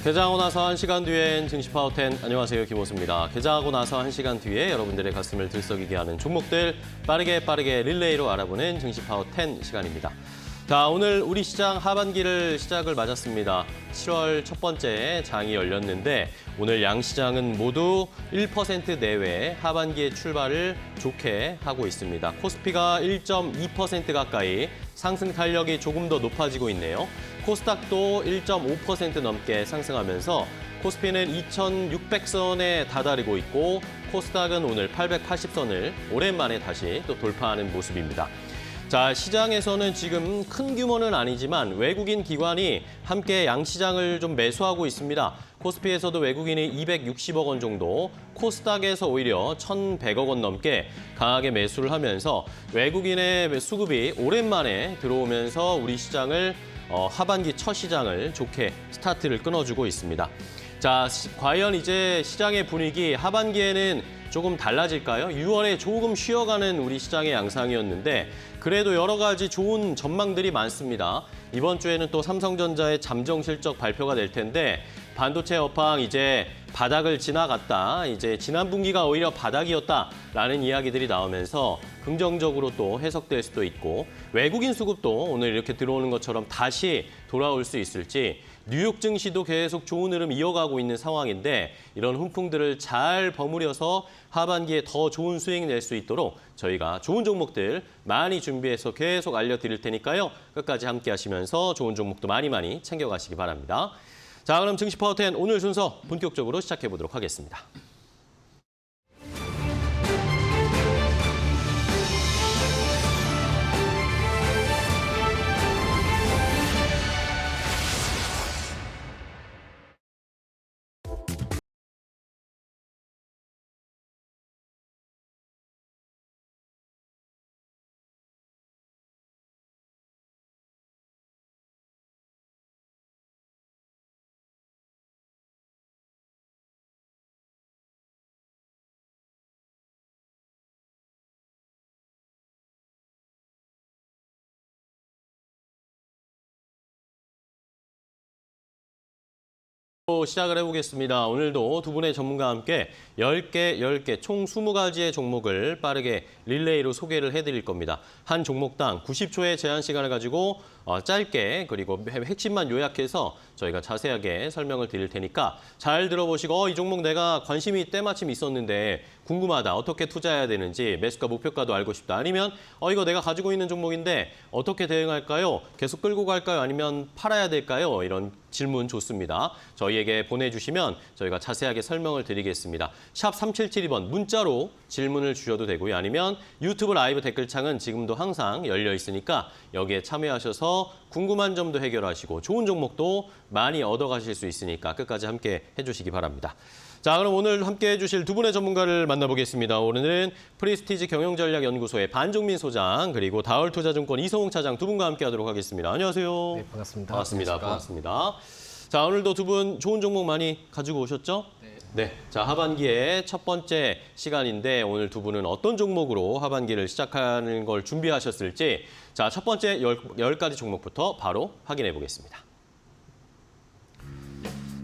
개장하고 나서 1시간 뒤엔 증시 파워10. 안녕하세요, 김호수입니다. 개장하고 나서 1시간 뒤에 여러분들의 가슴을 들썩이게 하는 종목들 빠르게 릴레이로 알아보는 증시 파워10 시간입니다. 자, 오늘 우리 시장 하반기를 시작을 맞았습니다. 7월 첫 번째 장이 열렸는데 오늘 양시장은 모두 1% 내외 하반기의 출발을 좋게 하고 있습니다. 코스피가 1.2% 가까이 상승 탄력이 조금 더 높아지고 있네요. 코스닥도 1.5% 넘게 상승하면서 코스피는 2,600선에 다다르고 있고 코스닥은 오늘 880선을 오랜만에 다시 또 돌파하는 모습입니다. 자, 시장에서는 지금 큰 규모는 아니지만 외국인 기관이 함께 양시장을 좀 매수하고 있습니다. 코스피에서도 외국인이 260억 원 정도, 코스닥에서 오히려 1,100억 원 넘게 강하게 매수를 하면서 외국인의 수급이 오랜만에 들어오면서 우리 시장을 하반기 첫 시장을 좋게 스타트를 끊어주고 있습니다. 자, 과연 이제 시장의 분위기 하반기에는 조금 달라질까요? 6월에 조금 쉬어가는 우리 시장의 양상이었는데 그래도 여러 가지 좋은 전망들이 많습니다. 이번 주에는 또 삼성전자의 잠정 실적 발표가 될 텐데 반도체 업황 이제 바닥을 지나갔다. 이제 지난 분기가 오히려 바닥이었다라는 이야기들이 나오면서 긍정적으로 또 해석될 수도 있고 외국인 수급도 오늘 이렇게 들어오는 것처럼 다시 돌아올 수 있을지 뉴욕 증시도 계속 좋은 흐름 이어가고 있는 상황인데 이런 훈풍들을 잘 버무려서 하반기에 더 좋은 수익 낼 수 있도록 저희가 좋은 종목들 많이 준비해서 계속 알려드릴 테니까요. 끝까지 함께 하시면서 좋은 종목도 많이 챙겨가시기 바랍니다. 자, 그럼 증시 파워10 오늘 순서 본격적으로 시작해보도록 하겠습니다. 시작을 해보겠습니다. 오늘도 두 분의 전문가와 함께 10개, 총 20가지의 종목을 빠르게 릴레이로 소개를 해드릴 겁니다. 한 종목당 90초의 제한 시간을 가지고 짧게 그리고 핵심만 요약해서 저희가 자세하게 설명을 드릴 테니까 잘 들어보시고 이 종목 내가 관심이 때마침 있었는데 궁금하다. 어떻게 투자해야 되는지 매수가 목표가도 알고 싶다. 아니면 이거 내가 가지고 있는 종목인데 어떻게 대응할까요? 계속 끌고 갈까요? 아니면 팔아야 될까요? 이런 질문 좋습니다. 저희에게 보내주시면 저희가 자세하게 설명을 드리겠습니다. 샵 3772번 문자로 질문을 주셔도 되고요. 아니면 유튜브 라이브 댓글창은 지금도 항상 열려 있으니까 여기에 참여하셔서 궁금한 점도 해결하시고 좋은 종목도 많이 얻어가실 수 있으니까 끝까지 함께 해주시기 바랍니다. 자, 그럼 오늘 함께 해주실 두 분의 전문가를 만나보겠습니다. 오늘은 프리스티지 경영전략연구소의 반종민 소장 그리고 다울투자증권 이성웅 차장 두 분과 함께하도록 하겠습니다. 안녕하세요. 네, 반갑습니다. 반갑습니다. 자, 오늘도 두 분 좋은 종목 많이 가지고 오셨죠? 네. 자, 하반기의 첫 번째 시간인데 오늘 두 분은 어떤 종목으로 하반기를 시작하는 걸 준비하셨을지 자, 첫 번째 10가지 종목부터 바로 확인해 보겠습니다.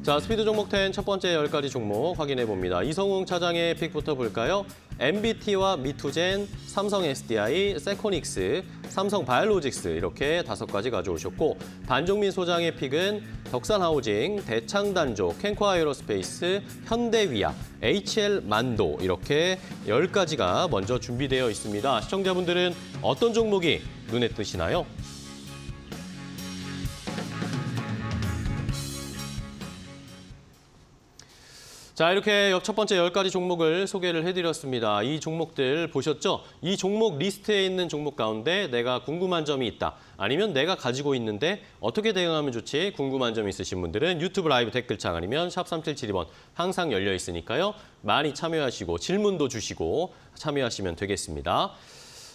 자, 스피드 종목 10 첫 번째 10가지 종목 확인해 봅니다. 이성웅 차장의 픽부터 볼까요? MBT와 미투젠, 삼성 SDI, 세코닉스, 삼성 바이오로직스 이렇게 5가지 가져오셨고 반종민 소장의 픽은 덕산하우징, 대창단조, 캔코아에로스페이스, 현대위아, HL만도 이렇게 10가지가 먼저 준비되어 있습니다. 시청자분들은 어떤 종목이 눈에 띄시나요? 자, 이렇게 첫 번째 10가지 종목을 소개를 해드렸습니다. 이 종목들 보셨죠? 이 종목 리스트에 있는 종목 가운데 내가 궁금한 점이 있다. 아니면 내가 가지고 있는데 어떻게 대응하면 좋지? 궁금한 점 있으신 분들은 유튜브 라이브 댓글창 아니면 샵 3772번 항상 열려 있으니까요. 많이 참여하시고 질문도 주시고 참여하시면 되겠습니다.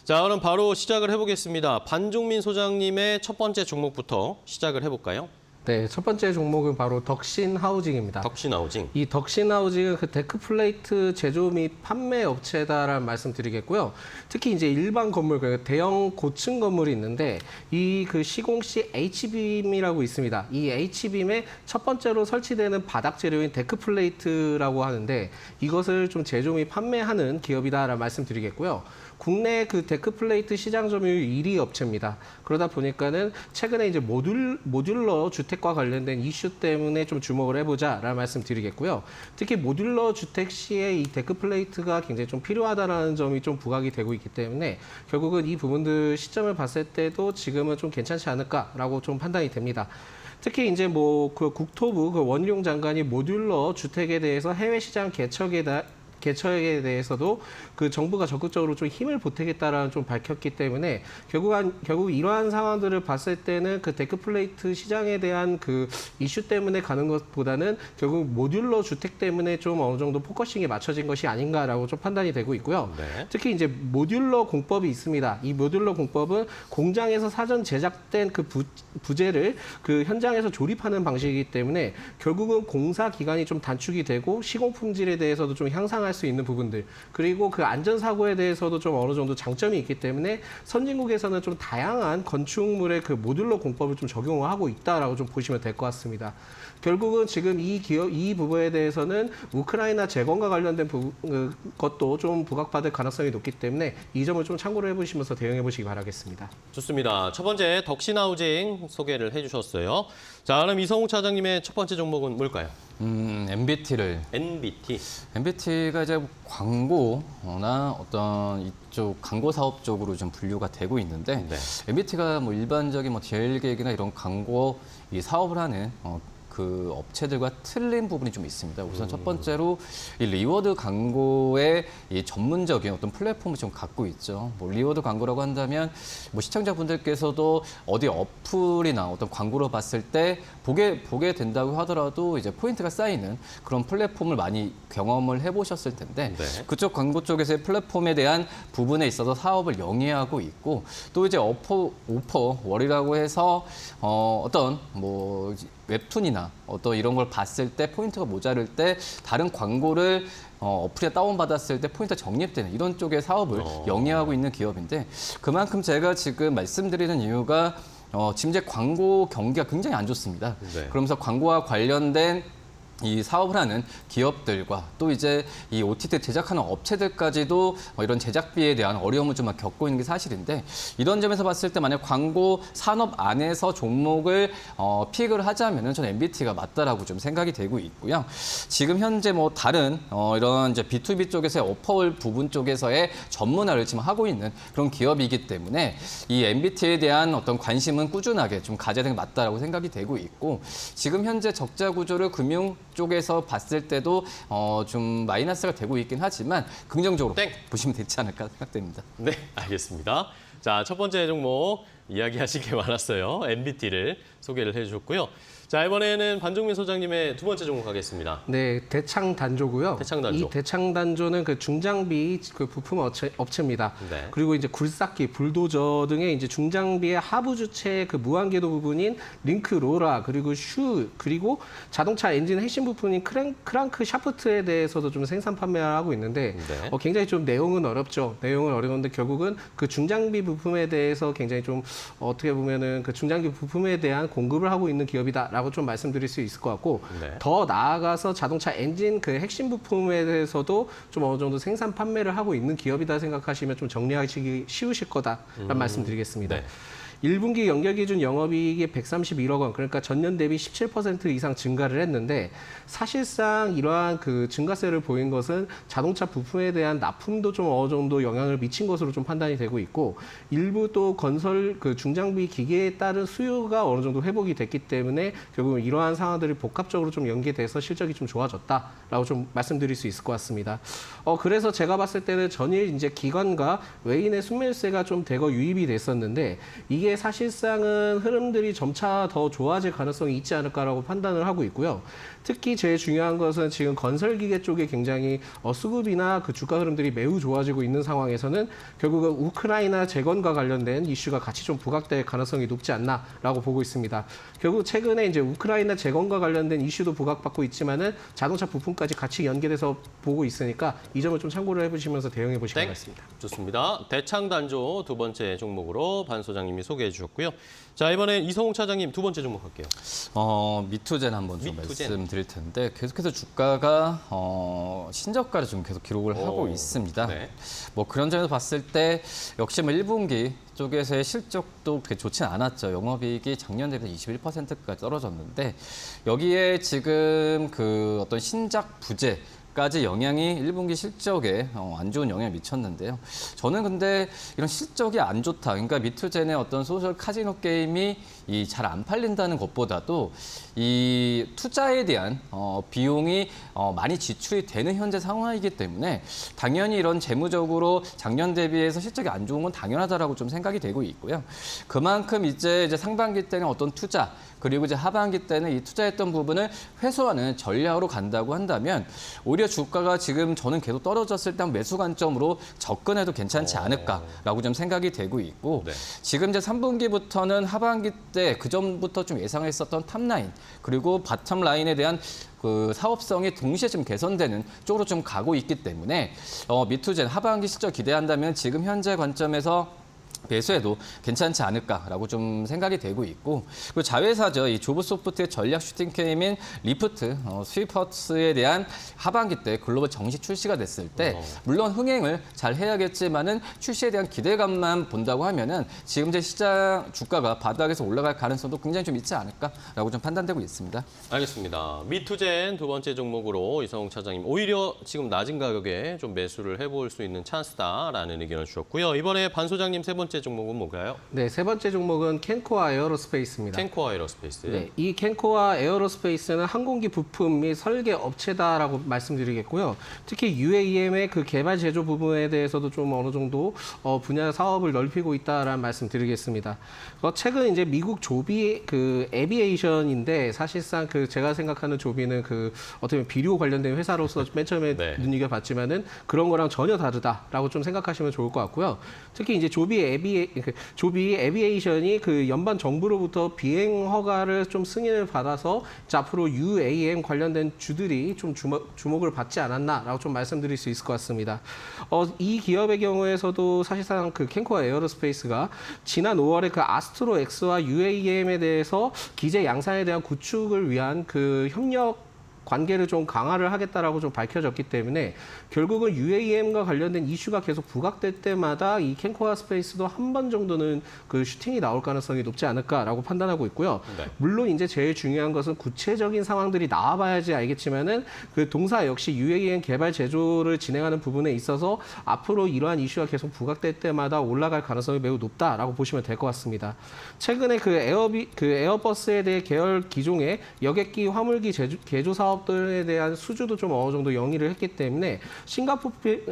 자, 그럼 바로 시작을 해보겠습니다. 반종민 소장님의 첫 번째 종목부터 시작을 해볼까요? 네, 첫 번째 종목은 바로 덕신 하우징입니다. 덕신 하우징. 이 덕신 하우징은 그 데크 플레이트 제조 및 판매 업체다라는 말씀드리겠고요. 특히 이제 일반 건물, 그 대형 고층 건물이 있는데 이 그 시공시 H빔이라고 있습니다. 이 H빔의 첫 번째로 설치되는 바닥 재료인 데크 플레이트라고 하는데 이것을 좀 제조 및 판매하는 기업이다라는 말씀드리겠고요. 국내 그 데크 플레이트 시장 점유율 1위 업체입니다. 그러다 보니까는 최근에 이제 모듈러 주택과 관련된 이슈 때문에 좀 주목을 해보자라는 말씀드리겠고요. 특히 모듈러 주택 시에 이 데크 플레이트가 굉장히 좀 필요하다라는 점이 좀 부각이 되고 있기 때문에 결국은 이 부분들 시점을 봤을 때도 지금은 좀 괜찮지 않을까라고 좀 판단이 됩니다. 특히 이제 뭐 그 국토부 그 원희룡 장관이 모듈러 주택에 대해서 해외 시장 개척에 대해서도 그 정부가 적극적으로 좀 힘을 보태겠다라는 좀 밝혔기 때문에 결국 이러한 상황들을 봤을 때는 그 데크 플레이트 시장에 대한 그 이슈 때문에 가는 것보다는 결국 모듈러 주택 때문에 좀 어느 정도 포커싱이 맞춰진 것이 아닌가라고 좀 판단이 되고 있고요. 네. 특히 이제 모듈러 공법이 있습니다. 이 모듈러 공법은 공장에서 사전 제작된 그 부재를 그 현장에서 조립하는 방식이기 때문에 결국은 공사 기간이 좀 단축이 되고 시공 품질에 대해서도 좀 향상할 수 있는 부분들, 그리고 그 안전사고에 대해서도 좀 어느 정도 장점이 있기 때문에 선진국에서는 좀 다양한 건축물의 그 모듈러 공법을 좀 적용을 하고 있다라고 좀 보시면 될 것 같습니다. 결국은 지금 이 부분에 대해서는 우크라이나 재건과 관련된 것도 좀 부각받을 가능성이 높기 때문에 이 점을 좀 참고를 해보시면서 대응해 보시기 바라겠습니다. 좋습니다. 첫 번째 덕신 하우징 소개를 해주셨어요. 자, 그럼 이성욱 차장님의 첫 번째 종목은 뭘까요? MBT를. NBT. MBT가 이제 광고나 어떤 이쪽 광고 사업 쪽으로 좀 분류가 되고 있는데 네. MBT가 뭐 일반적인 뭐 DL 계획이나 이런 광고 이 사업을 하는 그 업체들과 틀린 부분이 좀 있습니다. 우선 첫 번째로 이 리워드 광고의 이 전문적인 어떤 플랫폼을 좀 갖고 있죠. 뭐 리워드 광고라고 한다면 뭐 시청자분들께서도 어디 어플이나 어떤 광고를 봤을 때 보게 된다고 하더라도 이제 포인트가 쌓이는 그런 플랫폼을 많이 경험을 해보셨을 텐데 네. 그쪽 광고 쪽에서의 플랫폼에 대한 부분에 있어서 사업을 영위하고 있고 또 이제 오퍼월이라고 해서 어떤 뭐 웹툰이나 어떤 이런 걸 봤을 때 포인트가 모자랄 때 다른 광고를 어플에 다운받았을 때 포인트가 적립되는 이런 쪽의 사업을 영위하고 있는 기업인데 그만큼 제가 지금 말씀드리는 이유가 지금 이제 광고 경기가 굉장히 안 좋습니다. 네. 그러면서 광고와 관련된 이 사업을 하는 기업들과 또 이제 이 OTT 제작하는 업체들까지도 이런 제작비에 대한 어려움을 좀 겪고 있는 게 사실인데 이런 점에서 봤을 때 만약 광고 산업 안에서 종목을 픽을 하자면은 저는 MBT가 맞다라고 좀 생각이 되고 있고요. 지금 현재 뭐 다른 이런 이제 B2B 쪽에서의 오퍼월 부분 쪽에서의 전문화를 지금 하고 있는 그런 기업이기 때문에 이 MBT에 대한 어떤 관심은 꾸준하게 좀 가져야 되는 게 맞다라고 생각이 되고 있고 지금 현재 적자 구조를 금융 쪽에서 봤을 때도 좀 마이너스가 되고 있긴 하지만 긍정적으로 보시면 되지 않을까 생각됩니다. 네, 알겠습니다. 자, 첫 번째 종목 이야기하신 게 많았어요. MBT를 소개를 해주셨고요. 자, 이번에는 반종민 소장님의 두 번째 종목 하겠습니다. 네, 대창단조고요. 대창단조. 이 대창단조는 그 중장비 그 부품 업체입니다. 네. 그리고 이제 굴삭기, 불도저 등의 이제 중장비의 하부 주체 그 무한궤도 부분인 링크 로라 그리고 슈 그리고 자동차 엔진 핵심 부품인 크랑크 샤프트에 대해서도 좀 생산 판매를 하고 있는데 네. 굉장히 좀 내용은 어렵죠. 내용은 어려운데 결국은 그 중장비 부품에 대해서 굉장히 좀 어떻게 보면은 그 중장비 부품에 대한 공급을 하고 있는 기업이다라고 좀 말씀드릴 수 있을 것 같고 네. 더 나아가서 자동차 엔진 그 핵심 부품에 대해서도 좀 어느 정도 생산 판매를 하고 있는 기업이다 생각하시면 좀 정리하시기 쉬우실 거다라는 말씀드리겠습니다. 네. 1분기 연결 기준 영업이익이 131억 원, 그러니까 전년 대비 17% 이상 증가를 했는데 사실상 이러한 그 증가세를 보인 것은 자동차 부품에 대한 납품도 좀 어느 정도 영향을 미친 것으로 좀 판단이 되고 있고 일부 또 건설 그 중장비 기계에 따른 수요가 어느 정도 회복이 됐기 때문에 결국 이러한 상황들이 복합적으로 좀 연계돼서 실적이 좀 좋아졌다라고 좀 말씀드릴 수 있을 것 같습니다. 그래서 제가 봤을 때는 전일 이제 기관과 외인의 순매수세가 좀 대거 유입이 됐었는데 이게 이후에 사실상은 흐름들이 점차 더 좋아질 가능성이 있지 않을까라고 판단을 하고 있고요. 특히 제일 중요한 것은 지금 건설기계 쪽에 굉장히 수급이나 그 주가 흐름들이 매우 좋아지고 있는 상황에서는 결국은 우크라이나 재건과 관련된 이슈가 같이 좀 부각될 가능성이 높지 않나라고 보고 있습니다. 결국 최근에 이제 우크라이나 재건과 관련된 이슈도 부각받고 있지만은 자동차 부품까지 같이 연계돼서 보고 있으니까 이 점을 좀 참고를 해보시면서 대응해 보시기 바라겠습니다. 좋습니다. 대창단조 두 번째 종목으로 반 소장님이 소개해 주셨고요. 자, 이번엔 이성웅 차장님 두 번째 종목 할게요. 미투젠 한번 좀 미투젠. 말씀드릴 텐데 계속해서 주가가 신저가를 좀 계속 기록을 하고 있습니다. 네. 뭐 그런 점에서 봤을 때 역시 뭐 1분기 쪽에서의 실적도 그렇게 좋진 않았죠. 영업이익이 작년 대비 21%까지 떨어졌는데 여기에 지금 그 어떤 신작 부재 까지 영향이 1분기 실적에 안 좋은 영향을 미쳤는데요. 저는 근데 이런 실적이 안 좋다. 그러니까 미투젠의 어떤 소셜 카지노 게임이 잘 안 팔린다는 것보다도 이 투자에 대한 비용이 많이 지출이 되는 현재 상황이기 때문에 당연히 이런 재무적으로 작년 대비해서 실적이 안 좋은 건 당연하다라고 좀 생각이 되고 있고요. 그만큼 이제 상반기 때는 어떤 투자 그리고 이제 하반기 때는 이 투자했던 부분을 회수하는 전략으로 간다고 한다면 오히려 주가가 지금 저는 계속 떨어졌을 때 매수 관점으로 접근해도 괜찮지 않을까라고 좀 생각이 되고 있고 네. 지금 이제 3분기부터는 하반기 때 그 전부터 좀 예상했었던 탑라인 그리고 바텀 라인에 대한 그 사업성이 동시에 좀 개선되는 쪽으로 좀 가고 있기 때문에 미투젠 하반기 실적 기대한다면 지금 현재 관점에서 매수해도 괜찮지 않을까라고 좀 생각이 되고 있고 그리고 자회사죠. 이 조브소프트의 전략 슈팅 게임인 리프트, 스위퍼스에 대한 하반기 때 글로벌 정식 출시가 됐을 때 물론 흥행을 잘 해야겠지만은 출시에 대한 기대감만 본다고 하면은 지금 제 시장 주가가 바닥에서 올라갈 가능성도 굉장히 좀 있지 않을까라고 좀 판단되고 있습니다. 알겠습니다. 미투젠 두 번째 종목으로 이성웅 차장님 오히려 지금 낮은 가격에 좀 매수를 해볼 수 있는 찬스다라는 의견을 주셨고요. 이번에 반 소장님 세 번째 종목은 뭔가요? 네, 세 번째 종목은 캔코아 에어로스페이스입니다. 캔코아 에어로스페이스. 네, 이 캔코아 에어로스페이스는 항공기 부품 및 설계 업체다라고 말씀드리겠고요. 특히 UAM의 그 개발 제조 부분에 대해서도 좀 어느 정도 분야 사업을 넓히고 있다라는 말씀드리겠습니다. 최근 이제 미국 조비 그 에비에이션인데 사실상 그 제가 생각하는 조비는 그 어떻게 보면 비료 관련된 회사로서 맨 처음에 네. 눈여겨봤지만은 그런 거랑 전혀 다르다라고 좀 생각하시면 좋을 것 같고요. 특히 이제 조비 에비에이션이 그 연방 정부로부터 비행 허가를 좀 승인을 받아서 앞으로 UAM 관련된 주들이 좀 주목을 받지 않았나라고 좀 말씀드릴 수 있을 것 같습니다. 이 기업의 경우에서도 사실상 그 캔코아 에어로스페이스가 지난 5월에 그 아스트로 X와 UAM에 대해서 기재 양산에 대한 구축을 위한 그 협력 관계를 좀 강화를 하겠다라고 좀 밝혀졌기 때문에 결국은 UAM과 관련된 이슈가 계속 부각될 때마다 이 캔코아 스페이스도 한 번 정도는 그 슈팅이 나올 가능성이 높지 않을까라고 판단하고 있고요. 네. 물론 이제 제일 중요한 것은 구체적인 상황들이 나와봐야지 알겠지만은 그 동사 역시 UAM 개발 제조를 진행하는 부분에 있어서 앞으로 이러한 이슈가 계속 부각될 때마다 올라갈 가능성이 매우 높다라고 보시면 될 것 같습니다. 최근에 그 에어버스에 대해 계열 기종의 여객기 화물기 개조 사업들에 대한 수주도 좀 어느 정도 영위를 했기 때문에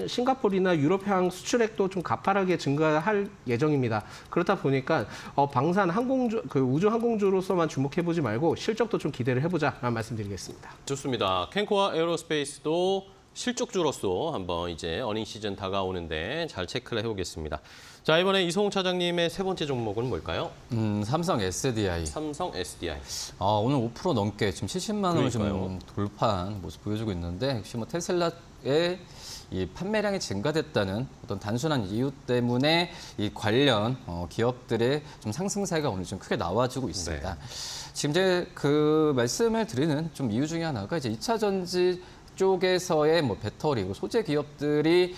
싱가포르나 유럽향 수출액도 좀 가파르게 증가할 예정입니다. 그렇다 보니까 방산 항공주, 그 우주 항공주로서만 주목해보지 말고 실적도 좀 기대를 해보자라는 말씀드리겠습니다. 좋습니다. 캔코아 에어로스페이스도 실적주로서 한번 이제 어닝 시즌 다가오는데 잘 체크를 해보겠습니다. 자, 이번에 이성웅 차장님의 세 번째 종목은 뭘까요? 삼성 SDI. 삼성 SDI. 오늘 5% 넘게 지금 70만 원을 그러니까요. 좀 돌파한 모습 보여주고 있는데 역시 뭐 테슬라의 이 판매량이 증가됐다는 어떤 단순한 이유 때문에 이 관련 기업들의 좀 상승세가 오늘 좀 크게 나와주고 있습니다. 지금 이제 그 말씀을 드리는 좀 이유 중에 하나가 이제 2차 전지 쪽에서의 뭐 배터리, 소재 기업들이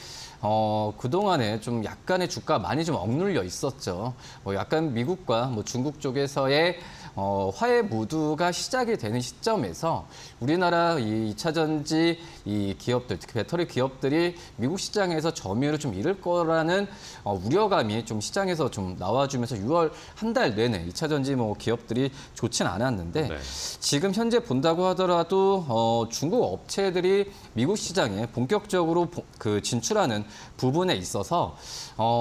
그동안에 좀 약간의 주가 많이 좀 억눌려 있었죠. 약간 미국과 뭐 중국 쪽에서의 화해 무드가 시작이 되는 시점에서 우리나라 이 2차 전지 이 기업들, 특히 배터리 기업들이 미국 시장에서 점유율을 좀 잃을 거라는 우려감이 좀 시장에서 좀 나와주면서 6월 한 달 내내 2차 전지 뭐 기업들이 좋진 않았는데 네. 지금 현재 본다고 하더라도 중국 업체들이 미국 시장에 본격적으로 진출하는 부분에 있어서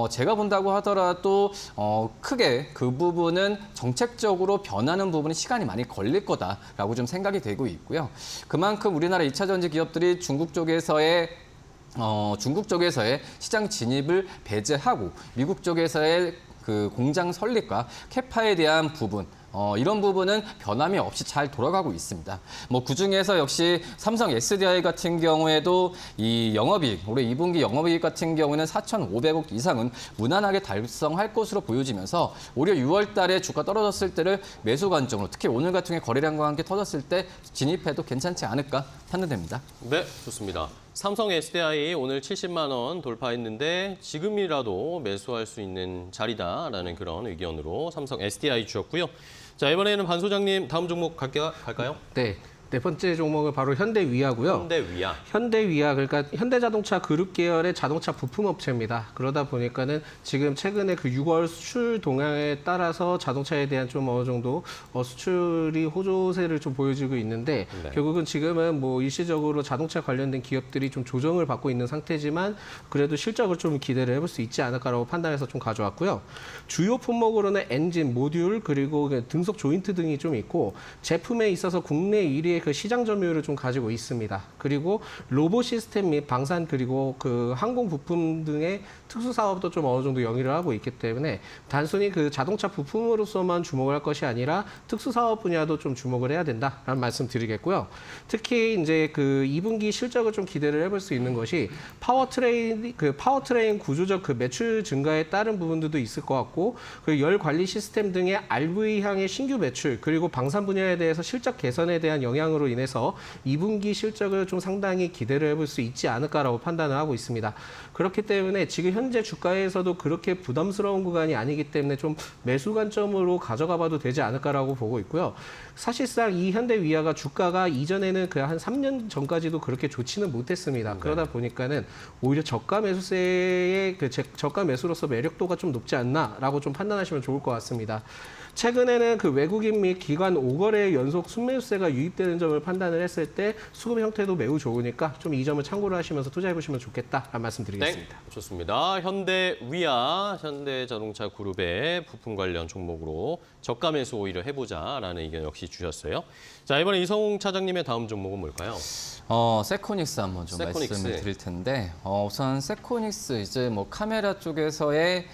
제가 본다고 하더라도 크게 그 부분은 정책적으로 변하는 부분이 시간이 많이 걸릴 거다라고 좀 생각이 되고 있고요. 그만큼 우리나라 2차 전지 기업들이 중국 쪽에서의 시장 진입을 배제하고 미국 쪽에서의 그 공장 설립과 캐파에 대한 부분 이런 부분은 변함이 없이 잘 돌아가고 있습니다. 뭐 그중에서 역시 삼성 SDI 같은 경우에도 이 영업이익, 올해 2분기 영업이익 같은 경우에는 4,500억 이상은 무난하게 달성할 것으로 보여지면서 오히려 6월 달에 주가 떨어졌을 때를 매수 관점으로 특히 오늘 같은 경우에 거래량과 함께 터졌을 때 진입해도 괜찮지 않을까 판단됩니다. 네, 좋습니다. 삼성 SDI 오늘 70만 원 돌파했는데 지금이라도 매수할 수 있는 자리다라는 그런 의견으로 삼성 SDI 주였고요. 자, 이번에는 반 소장님 다음 종목 갈까요? 네. 네 번째 종목은 바로 현대위아고요. 현대위아. 현대위아, 그러니까 현대자동차 그룹 계열의 자동차 부품 업체입니다. 그러다 보니까는 지금 최근에 그 6월 수출 동향에 따라서 자동차에 대한 좀 어느 정도 수출이 호조세를 좀 보여주고 있는데 네. 결국은 지금은 뭐 일시적으로 자동차 관련된 기업들이 좀 조정을 받고 있는 상태지만 그래도 실적을 좀 기대를 해볼 수 있지 않을까라고 판단해서 좀 가져왔고요. 주요 품목으로는 엔진, 모듈, 그리고 등속 조인트 등이 좀 있고 제품에 있어서 국내 1위의 그 시장 점유율을 좀 가지고 있습니다. 그리고 로봇 시스템 및 방산 그리고 그 항공 부품 등의 특수 사업도 좀 어느 정도 영위를 하고 있기 때문에 단순히 그 자동차 부품으로서만 주목을 할 것이 아니라 특수 사업 분야도 좀 주목을 해야 된다라는 말씀 드리겠고요. 특히 이제 그 2분기 실적을 좀 기대를 해볼 수 있는 것이 파워트레인 구조적 그 매출 증가에 따른 부분들도 있을 것 같고 그 열 관리 시스템 등의 RV향의 신규 매출 그리고 방산 분야에 대해서 실적 개선에 대한 영향으로 인해서 2분기 실적을 좀 상당히 기대를 해볼 수 있지 않을까라고 판단을 하고 있습니다. 그렇기 때문에 지금 현재 주가에서도 그렇게 부담스러운 구간이 아니기 때문에 좀 매수 관점으로 가져가 봐도 되지 않을까라고 보고 있고요. 사실상 이 현대위아가 주가가 이전에는 그 한 3년 전까지도 그렇게 좋지는 못했습니다. 그러다 보니까는 오히려 저가 매수세의 저가 매수로서 매력도가 좀 높지 않나라고 좀 판단하시면 좋을 것 같습니다. 최근에는 그 외국인 및 기관 5거래 연속 순매수세가 유입되는 점을 판단을 했을 때 수급 형태도 매우 좋으니까 좀 이 점을 참고를 하시면서 투자해 보시면 좋겠다라는 말씀드리겠습니다. 네, 좋습니다. 현대위아, 현대자동차 그룹의 부품 관련 종목으로 저가 매수 오히려 해보자라는 의견 역시 주셨어요. 자, 이번에 이성웅 차장님의 다음 종목은 뭘까요? 세코닉스 한번 좀 세코닉스. 말씀을 드릴 텐데 우선 세코닉스 이제 뭐 카메라 쪽에서의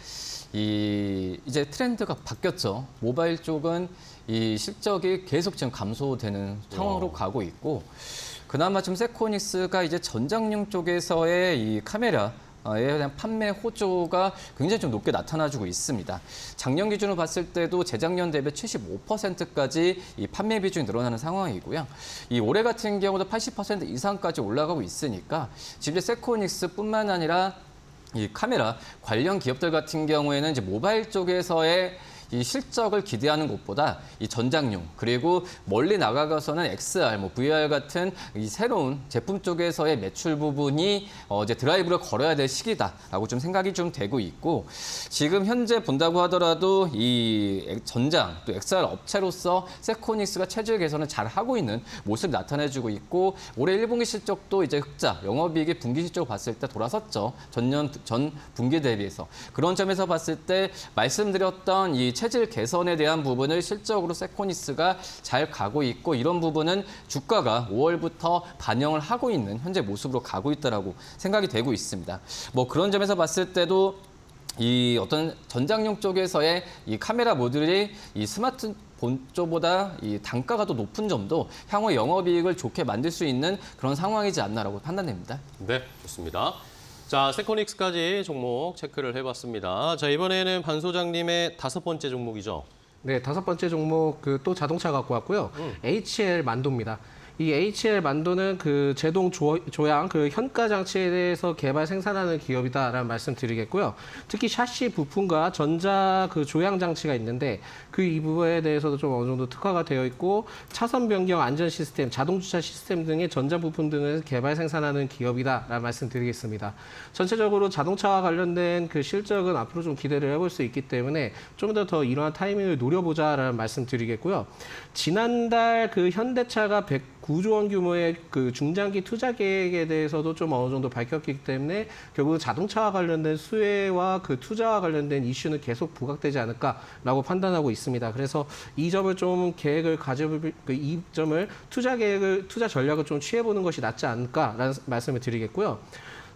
이제 트렌드가 바뀌었죠. 모바일 쪽은 이 실적이 계속 지금 감소되는 상황으로 가고 있고 그나마 지금 세코닉스가 이제 전장용 쪽에서의 이 카메라에 대한 판매 호조가 굉장히 좀 높게 나타나주고 있습니다. 작년 기준으로 봤을 때도 재작년 대비 75%까지 이 판매 비중이 늘어나는 상황이고요. 이 올해 같은 경우도 80% 이상까지 올라가고 있으니까 지금 이제 세코닉스뿐만 아니라 이 카메라 관련 기업들 같은 경우에는 이제 모바일 쪽에서의 이 실적을 기대하는 것보다 이 전장용 그리고 멀리 나가서는 XR, VR 같은 이 새로운 제품 쪽에서의 매출 부분이 이제 드라이브를 걸어야 될 시기다라고 좀 생각이 좀 되고 있고 지금 현재 본다고 하더라도 이 전장 또 XR 업체로서 세코닉스가 체질 개선을 잘 하고 있는 모습이 나타내주고 있고 올해 1분기 실적도 이제 흑자, 영업이익이 분기 실적을 봤을 때 돌아섰죠. 전 분기 대비해서 그런 점에서 봤을 때 말씀드렸던 이 체질 개선에 대한 부분을 실적으로 세코닉스가 잘 가고 있고 이런 부분은 주가가 5월부터 반영을 하고 있는 현재 모습으로 가고 있다라고 생각이 되고 있습니다. 뭐 그런 점에서 봤을 때도 이 어떤 전장용 쪽에서의 이 카메라 모듈이 이 스마트폰 쪽보다 이 단가가 더 높은 점도 향후 영업이익을 좋게 만들 수 있는 그런 상황이지 않나라고 판단됩니다. 네, 좋습니다. 자, 세코닉스까지 종목 체크를 해봤습니다. 자, 이번에는 반 소장님의 5번째 종목이죠. 네, 5번째 종목 또 자동차 갖고 왔고요. HL 만도입니다. 이 HL 만도는 그 제동 조향 그 현가 장치에 대해서 개발 생산하는 기업이다라는 말씀 드리겠고요. 특히 샤시 부품과 전자 그 조향 장치가 있는데 그 이 부분에 대해서도 좀 어느 정도 특화가 되어 있고 차선 변경 안전 시스템, 자동 주차 시스템 등의 전자 부품 등을 개발 생산하는 기업이다라는 말씀 드리겠습니다. 전체적으로 자동차와 관련된 그 실적은 앞으로 좀 기대를 해볼 수 있기 때문에 좀 더 이러한 타이밍을 노려보자라는 말씀 드리겠고요. 지난달 그 현대차가 109조 원 규모의 그 중장기 투자 계획에 대해서도 좀 어느 정도 밝혔기 때문에 결국 자동차와 관련된 수혜와 그 투자와 관련된 이슈는 계속 부각되지 않을까라고 판단하고 있습니다. 그래서 이 점을 좀 계획을 이 점을 투자 전략을 좀 취해보는 것이 낫지 않을까라는 말씀을 드리겠고요.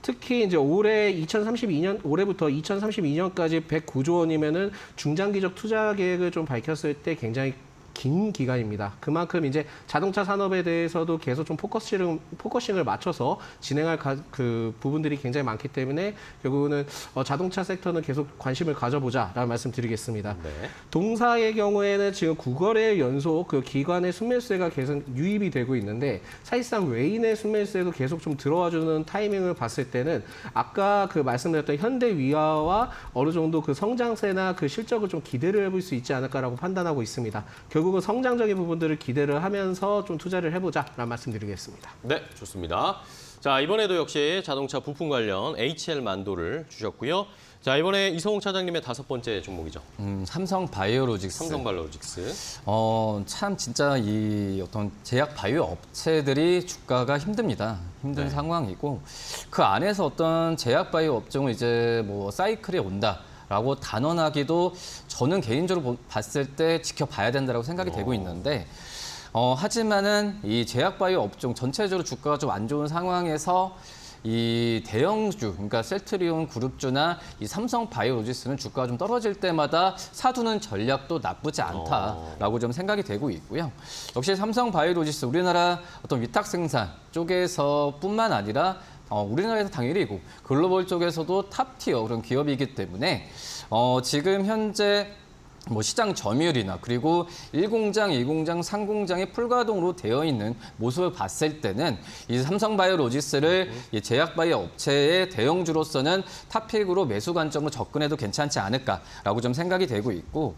특히 이제 올해부터 2032년까지 109조 원이면은 중장기적 투자 계획을 좀 밝혔을 때 굉장히 긴 기간입니다. 그만큼 이제 자동차 산업에 대해서도 계속 좀 포커싱을 맞춰서 진행할 그 부분들이 굉장히 많기 때문에 결국은 자동차 섹터는 계속 관심을 가져보자라는 말씀드리겠습니다. 네. 동사의 경우에는 지금 9거래 연속 그 기관의 순매수세가 계속 유입이 되고 있는데 사실상 외인의 순매수세도 계속 좀 들어와주는 타이밍을 봤을 때는 아까 그 말씀드렸던 현대위아와 어느 정도 그 성장세나 그 실적을 좀 기대를 해볼 수 있지 않을까라고 판단하고 있습니다. 결국은 성장적인 부분들을 기대를 하면서 좀 투자를 해보자라는 말씀드리겠습니다. 네, 좋습니다. 자, 이번에도 역시 자동차 부품 관련 HL 만도를 주셨고요. 자, 이번에 이성웅 차장님의 5번째 종목이죠. 삼성 바이오로직스. 삼성 바이오로직스. 참 진짜 이 어떤 제약 바이오 업체들이 주가가 힘듭니다. 힘든 네. 상황이고 그 안에서 어떤 제약 바이오 업종은 이제 뭐 사이클이 온다. 라고 단언하기도 저는 개인적으로 봤을 때 지켜봐야 된다고 생각이 되고 있는데 하지만은 이 제약바이오 업종 전체적으로 주가가 좀 안 좋은 상황에서 이 대형주, 그러니까 셀트리온 그룹주나 이 삼성 바이오로직스는 주가가 좀 떨어질 때마다 사두는 전략도 나쁘지 않다라고 좀 생각이 되고 있고요. 역시 삼성 바이오로직스 우리나라 어떤 위탁 생산 쪽에서뿐만 아니라 우리나라에서 당연히고 글로벌 쪽에서도 탑티어 그런 기업이기 때문에 지금 현재 뭐 시장 점유율이나 그리고 1공장, 2공장, 3공장이 풀가동으로 되어 있는 모습을 봤을 때는 이 삼성바이오로직스를 이 제약바이오 업체의 대형주로서는 탑픽으로 매수 관점으로 접근해도 괜찮지 않을까라고 좀 생각이 되고 있고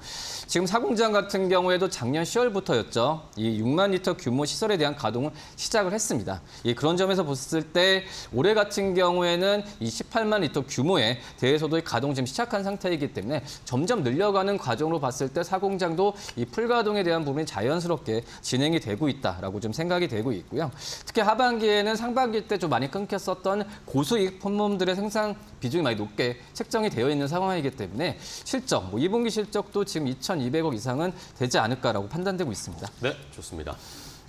지금 4공장 같은 경우에도 작년 10월부터였죠. 이 6만 리터 규모 시설에 대한 가동을 시작을 했습니다. 그런 점에서 봤을 때 올해 같은 경우에는 이 18만 리터 규모에 대해서도 가동 지금 시작한 상태이기 때문에 점점 늘려가는 과정으로 봤을 때 4공장도 이 풀가동에 대한 부분이 자연스럽게 진행이 되고 있다라고 좀 생각이 되고 있고요. 특히 하반기에는 상반기 때 좀 많이 끊겼었던 고수익 폼몸들의 생산 비중이 많이 높게 책정이 되어 있는 상황이기 때문에 실적, 2분기 실적도 지금 2,200억 이상은 되지 않을까라고 판단되고 있습니다. 네, 좋습니다.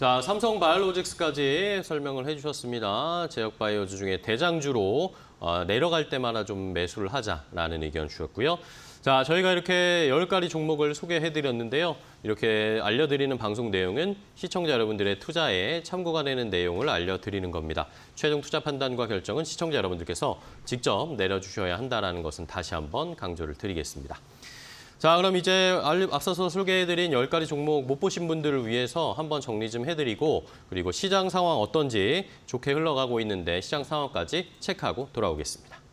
자, 삼성 바이오로직스까지 설명을 해주셨습니다. 제약바이오주 중에 대장주로 내려갈 때마다 좀 매수를 하자라는 의견 주셨고요. 자, 저희가 이렇게 10가지 종목을 소개해드렸는데요. 이렇게 알려드리는 방송 내용은 시청자 여러분들의 투자에 참고가 되는 내용을 알려드리는 겁니다. 최종 투자 판단과 결정은 시청자 여러분들께서 직접 내려주셔야 한다는 것은 다시 한번 강조를 드리겠습니다. 자, 그럼 이제 앞서서 소개해드린 10가지 종목 못 보신 분들을 위해서 한번 정리 좀 해드리고 그리고 시장 상황 어떤지 좋게 흘러가고 있는데 시장 상황까지 체크하고 돌아오겠습니다.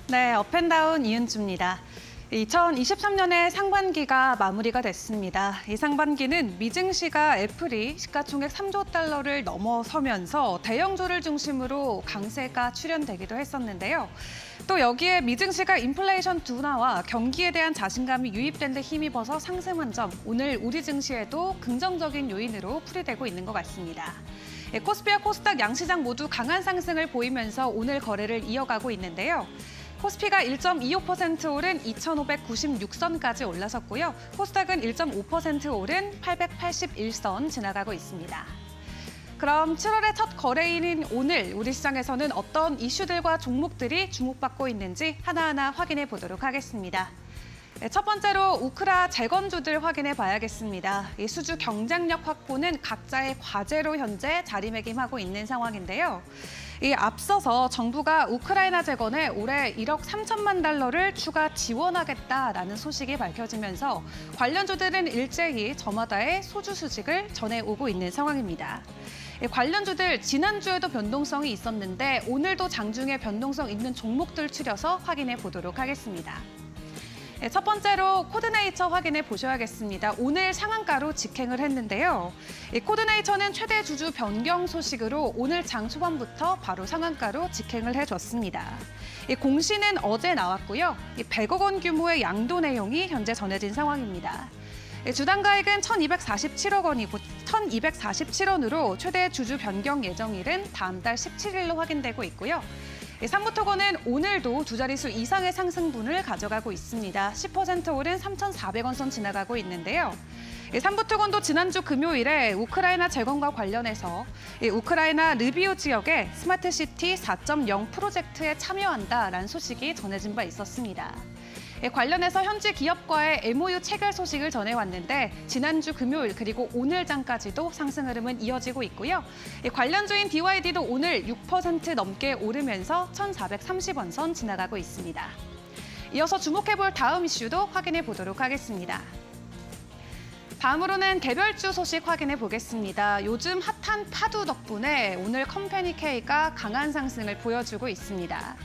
네, 업앤다운 이은주입니다. 2023년의 상반기가 마무리가 됐습니다. 이 상반기는 미증시가 애플이 시가총액 3조 달러를 넘어서면서 대형주를 중심으로 강세가 출현되기도 했었는데요. 또 여기에 미증시가 인플레이션 둔화와 경기에 대한 자신감이 유입된 데 힘입어서 상승한 점, 오늘 우리 증시에도 긍정적인 요인으로 풀이되고 있는 것 같습니다. 코스피와 코스닥 양시장 모두 강한 상승을 보이면서 오늘 거래를 이어가고 있는데요. 코스피가 1.25% 오른 2,596선까지 올라섰고요. 코스닥은 1.5% 오른 881선 지나가고 있습니다. 그럼 7월의 첫 거래일인 오늘 우리 시장에서는 어떤 이슈들과 종목들이 주목받고 있는지 하나하나 확인해 보도록 하겠습니다. 첫 번째로 우크라 재건주들 확인해 봐야겠습니다. 이 수주 경쟁력 확보는 각자의 과제로 현재 자리매김하고 있는 상황인데요. 이 앞서서 정부가 우크라이나 재건에 올해 1억 3천만 달러를 추가 지원하겠다라는 소식이 밝혀지면서 관련주들은 일제히 저마다의 소주 수직을 전해오고 있는 상황입니다. 관련주들 지난주에도 변동성이 있었는데 오늘도 장중에 변동성 있는 종목들 추려서 확인해 보도록 하겠습니다. 첫 번째로 코드네이처 확인해 보셔야겠습니다. 오늘 상한가로 직행을 했는데요. 코드네이처는 최대 주주 변경 소식으로 오늘 장 초반부터 바로 상한가로 직행을 해줬습니다. 공시는 어제 나왔고요. 100억 원 규모의 양도 내용이 현재 전해진 상황입니다. 주당 가액은 1,247억 원이고 1,247원으로 최대 주주 변경 예정일은 다음 달 17일로 확인되고 있고요. 삼부토건은 오늘도 두 자릿수 이상의 상승분을 가져가고 있습니다. 10% 오른 3,400원 선 지나가고 있는데요. 삼부토건도 지난주 금요일에 우크라이나 재건과 관련해서 우크라이나 르비우 지역의 스마트시티 4.0 프로젝트에 참여한다라는 소식이 전해진 바 있었습니다. 관련해서 현지 기업과의 MOU 체결 소식을 전해왔는데 지난주 금요일 그리고 오늘 장까지도 상승 흐름은 이어지고 있고요. 관련주인 BYD도 오늘 6% 넘게 오르면서 1,430원 선 지나가고 있습니다. 이어서 주목해볼 다음 이슈도 확인해 보도록 하겠습니다. 다음으로는 개별주 소식 확인해 보겠습니다. 요즘 핫한 파두 덕분에 오늘 컴퍼니 K가 강한 상승을 보여주고 있습니다.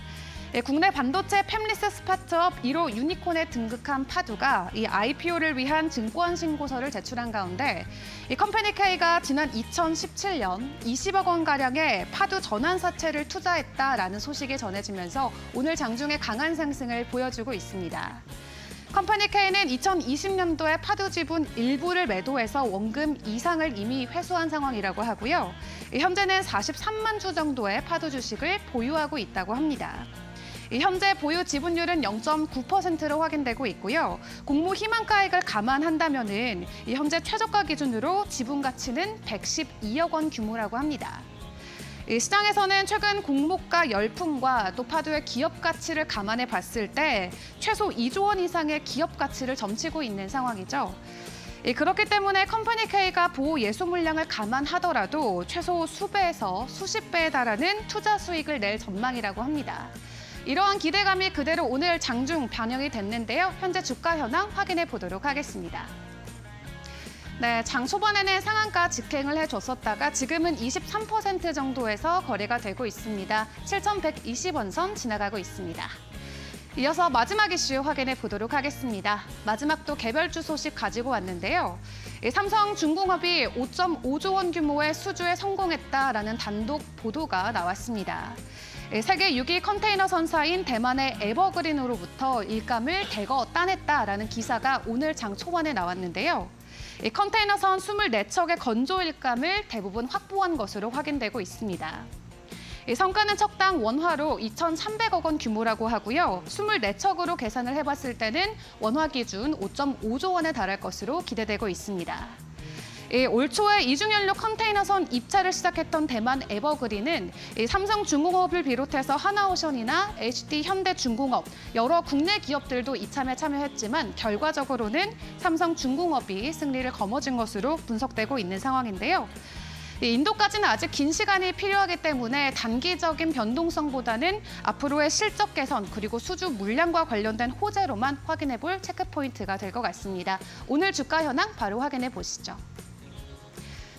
국내 반도체 팹리스 스타트업 1호 유니콘에 등극한 파두가 이 IPO를 위한 증권 신고서를 제출한 가운데 이 컴퍼니 K가 지난 2017년 20억 원가량의 파두 전환사채를 투자했다라는 소식이 전해지면서 오늘 장중에 강한 상승을 보여주고 있습니다. 컴퍼니 K는 2020년도에 파두 지분 일부를 매도해서 원금 이상을 이미 회수한 상황이라고 하고요. 현재는 43만 주 정도의 파두 주식을 보유하고 있다고 합니다. 현재 보유 지분율은 0.9%로 확인되고 있고요. 공모 희망가액을 감안한다면은 현재 최저가 기준으로 지분 가치는 112억 원 규모라고 합니다. 시장에서는 최근 공모가 열풍과 또 파두의 기업 가치를 감안해 봤을 때 최소 2조 원 이상의 기업 가치를 점치고 있는 상황이죠. 그렇기 때문에 컴퍼니 K가 보호 예수 물량을 감안하더라도 최소 수배에서 수십 배에 달하는 투자 수익을 낼 전망이라고 합니다. 이러한 기대감이 그대로 오늘 장중 반영이 됐는데요. 현재 주가 현황 확인해 보도록 하겠습니다. 네, 장 초반에는 상한가 직행을 해줬었다가 지금은 23% 정도에서 거래가 되고 있습니다. 7,120원 선 지나가고 있습니다. 이어서 마지막 이슈 확인해 보도록 하겠습니다. 마지막도 개별주 소식 가지고 왔는데요. 삼성중공업이 5.5조 원 규모의 수주에 성공했다라는 단독 보도가 나왔습니다. 세계 6위 컨테이너 선사인 대만의 에버그린으로부터 일감을 대거 따냈다라는 기사가 오늘 장 초반에 나왔는데요. 컨테이너선 24척의 건조 일감을 대부분 확보한 것으로 확인되고 있습니다. 성과는 척당 원화로 2,300억 원 규모라고 하고요. 24척으로 계산을 해봤을 때는 원화 기준 5.5조 원에 달할 것으로 기대되고 있습니다. 올 초에 이중연료 컨테이너선 입찰을 시작했던 대만 에버그린은 삼성중공업을 비롯해서 하나오션이나 HD 현대중공업, 여러 국내 기업들도 이참에 참여했지만 결과적으로는 삼성중공업이 승리를 거머쥔 것으로 분석되고 있는 상황인데요. 인도까지는 아직 긴 시간이 필요하기 때문에 단기적인 변동성보다는 앞으로의 실적 개선 그리고 수주 물량과 관련된 호재로만 확인해 볼 체크포인트가 될 것 같습니다. 오늘 주가 현황 바로 확인해 보시죠.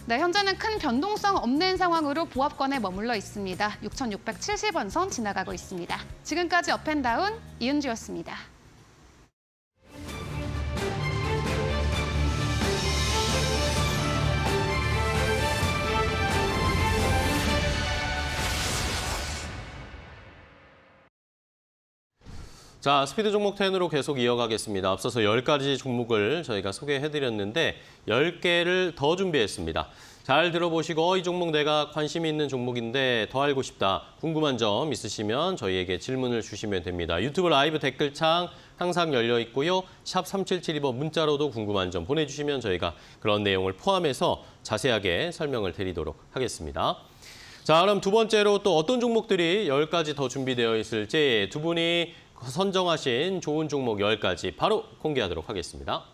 네, 현재는 큰 변동성 없는 상황으로 보합권에 머물러 있습니다. 6,670원 선 지나가고 있습니다. 지금까지 업앤다운 이은주였습니다. 자, 스피드 종목 10으로 계속 이어가겠습니다. 앞서서 10가지 종목을 저희가 소개해드렸는데 10개를 더 준비했습니다. 잘 들어보시고 이 종목 내가 관심 있는 종목인데 더 알고 싶다, 궁금한 점 있으시면 저희에게 질문을 주시면 됩니다. 유튜브 라이브 댓글창 항상 열려 있고요. 샵 3772번 문자로도 궁금한 점 보내주시면 저희가 그런 내용을 포함해서 자세하게 설명을 드리도록 하겠습니다. 자, 그럼 두 번째로 또 어떤 종목들이 10가지 더 준비되어 있을지 두 분이 선정하신 좋은 종목 10가지 바로 공개하도록 하겠습니다.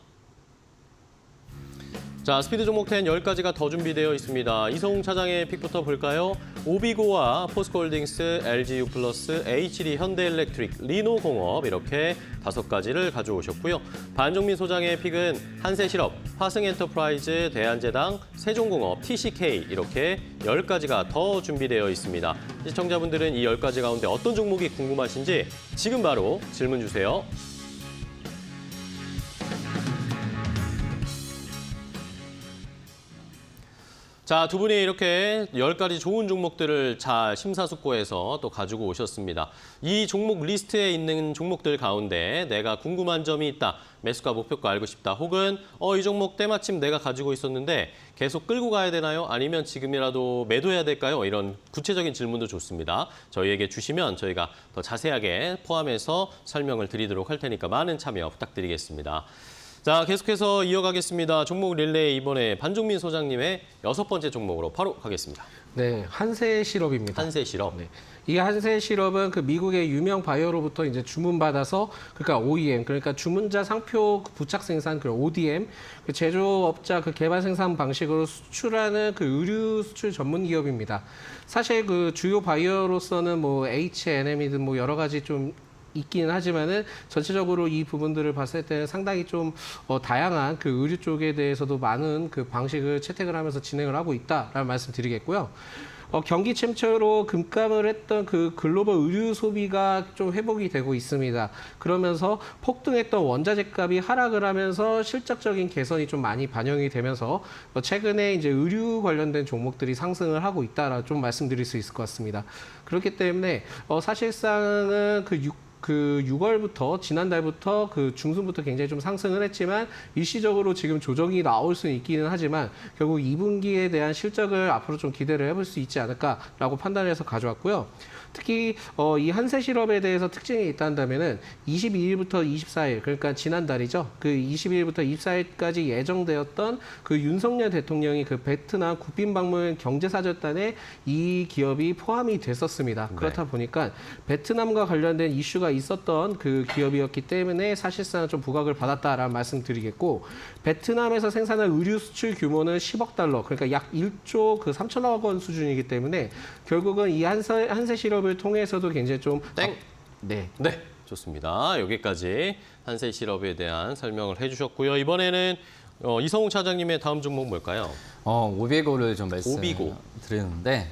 자, 스피드 종목 10 10가지가 더 준비되어 있습니다. 이성웅 차장의 픽부터 볼까요? 오비고와 포스코홀딩스, LGU+, HD 현대일렉트릭, 리노공업 이렇게 5가지를 가져오셨고요. 반종민 소장의 픽은 한세실업, 화승엔터프라이즈, 대한제당, 세종공업, TCK 이렇게 10가지가 더 준비되어 있습니다. 시청자분들은 이 10가지 가운데 어떤 종목이 궁금하신지 지금 바로 질문 주세요. 자, 두 분이 이렇게 10가지 좋은 종목들을 잘 심사숙고해서 또 가지고 오셨습니다. 이 종목 리스트에 있는 종목들 가운데 내가 궁금한 점이 있다, 매수가 목표가 알고 싶다, 혹은 이 종목 때마침 내가 가지고 있었는데 계속 끌고 가야 되나요? 아니면 지금이라도 매도해야 될까요? 이런 구체적인 질문도 좋습니다. 저희에게 주시면 저희가 더 자세하게 포함해서 설명을 드리도록 할 테니까 많은 참여 부탁드리겠습니다. 자, 계속해서 이어가겠습니다. 종목 릴레이 이번에 반종민 소장님의 6번째 종목으로 바로 가겠습니다. 네, 한세실업입니다. 한세실업. 네. 이 한세실업은 그 미국의 유명 바이어로부터 이제 주문받아서, 그러니까 OEM, 그러니까 주문자 상표 부착 생산, 그 ODM, 그 제조업자 그 개발 생산 방식으로 수출하는 그 의류 수출 전문 기업입니다. 사실 그 주요 바이어로서는 뭐 H&M이든 뭐 여러 가지 좀 있기는 하지만은 전체적으로 이 부분들을 봤을 때는 상당히 좀 다양한 그 의류 쪽에 대해서도 많은 그 방식을 채택을 하면서 진행을 하고 있다라는 말씀 드리겠고요. 경기 침체로 급감을 했던 그 글로벌 의류 소비가 좀 회복이 되고 있습니다. 그러면서 폭등했던 원자재 값이 하락을 하면서 실적적인 개선이 좀 많이 반영이 되면서 최근에 이제 의류 관련된 종목들이 상승을 하고 있다라 좀 말씀드릴 수 있을 것 같습니다. 그렇기 때문에 사실상은 그 6월부터 지난달부터 그 중순부터 굉장히 좀 상승을 했지만 일시적으로 지금 조정이 나올 수는 있기는 하지만 결국 2분기에 대한 실적을 앞으로 좀 기대를 해볼 수 있지 않을까라고 판단해서 가져왔고요. 특히 이 한세실업에 대해서 특징이 있다면은 22일부터 24일, 그러니까 지난달이죠. 그 22일부터 24일까지 예정되었던 그 윤석열 대통령이 그 베트남 국빈 방문 경제사절단에 이 기업이 포함이 됐었습니다. 네. 그렇다 보니까 베트남과 관련된 이슈가 있었던 그 기업이었기 때문에 사실상 좀 부각을 받았다라는 말씀드리겠고, 베트남에서 생산한 의류 수출 규모는 10억 달러, 그러니까 약 1조 그 3천억 원 수준이기 때문에 결국은 이 한세실업을 통해서도 굉장히 좀 땡! 네. 네, 좋습니다. 여기까지 한세실업에 대한 설명을 해주셨고요. 이번에는 이성웅 차장님의 다음 종목 뭘까요? 오비고를 좀 오비고. 말씀드리는데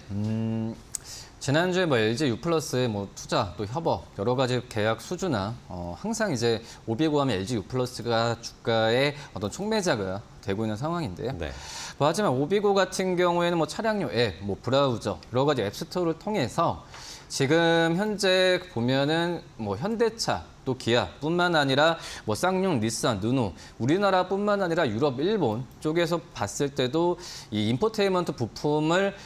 지난주에 뭐 LG U+의 뭐 투자 또 협업 여러 가지 계약 수주나 항상 이제 오비고 하면 LG U+가 주가의 어떤 촉매자가 되고 있는 상황인데요. 네. 하지만 오비고 같은 경우에는 뭐 차량용 앱, 뭐 브라우저 여러 가지 앱스토어를 통해서 지금 현재 보면은 뭐 현대차 또 기아뿐만 아니라 뭐 쌍용, 닛산, 르노 우리나라뿐만 아니라 유럽, 일본 쪽에서 봤을 때도 이 인포테인먼트 부품을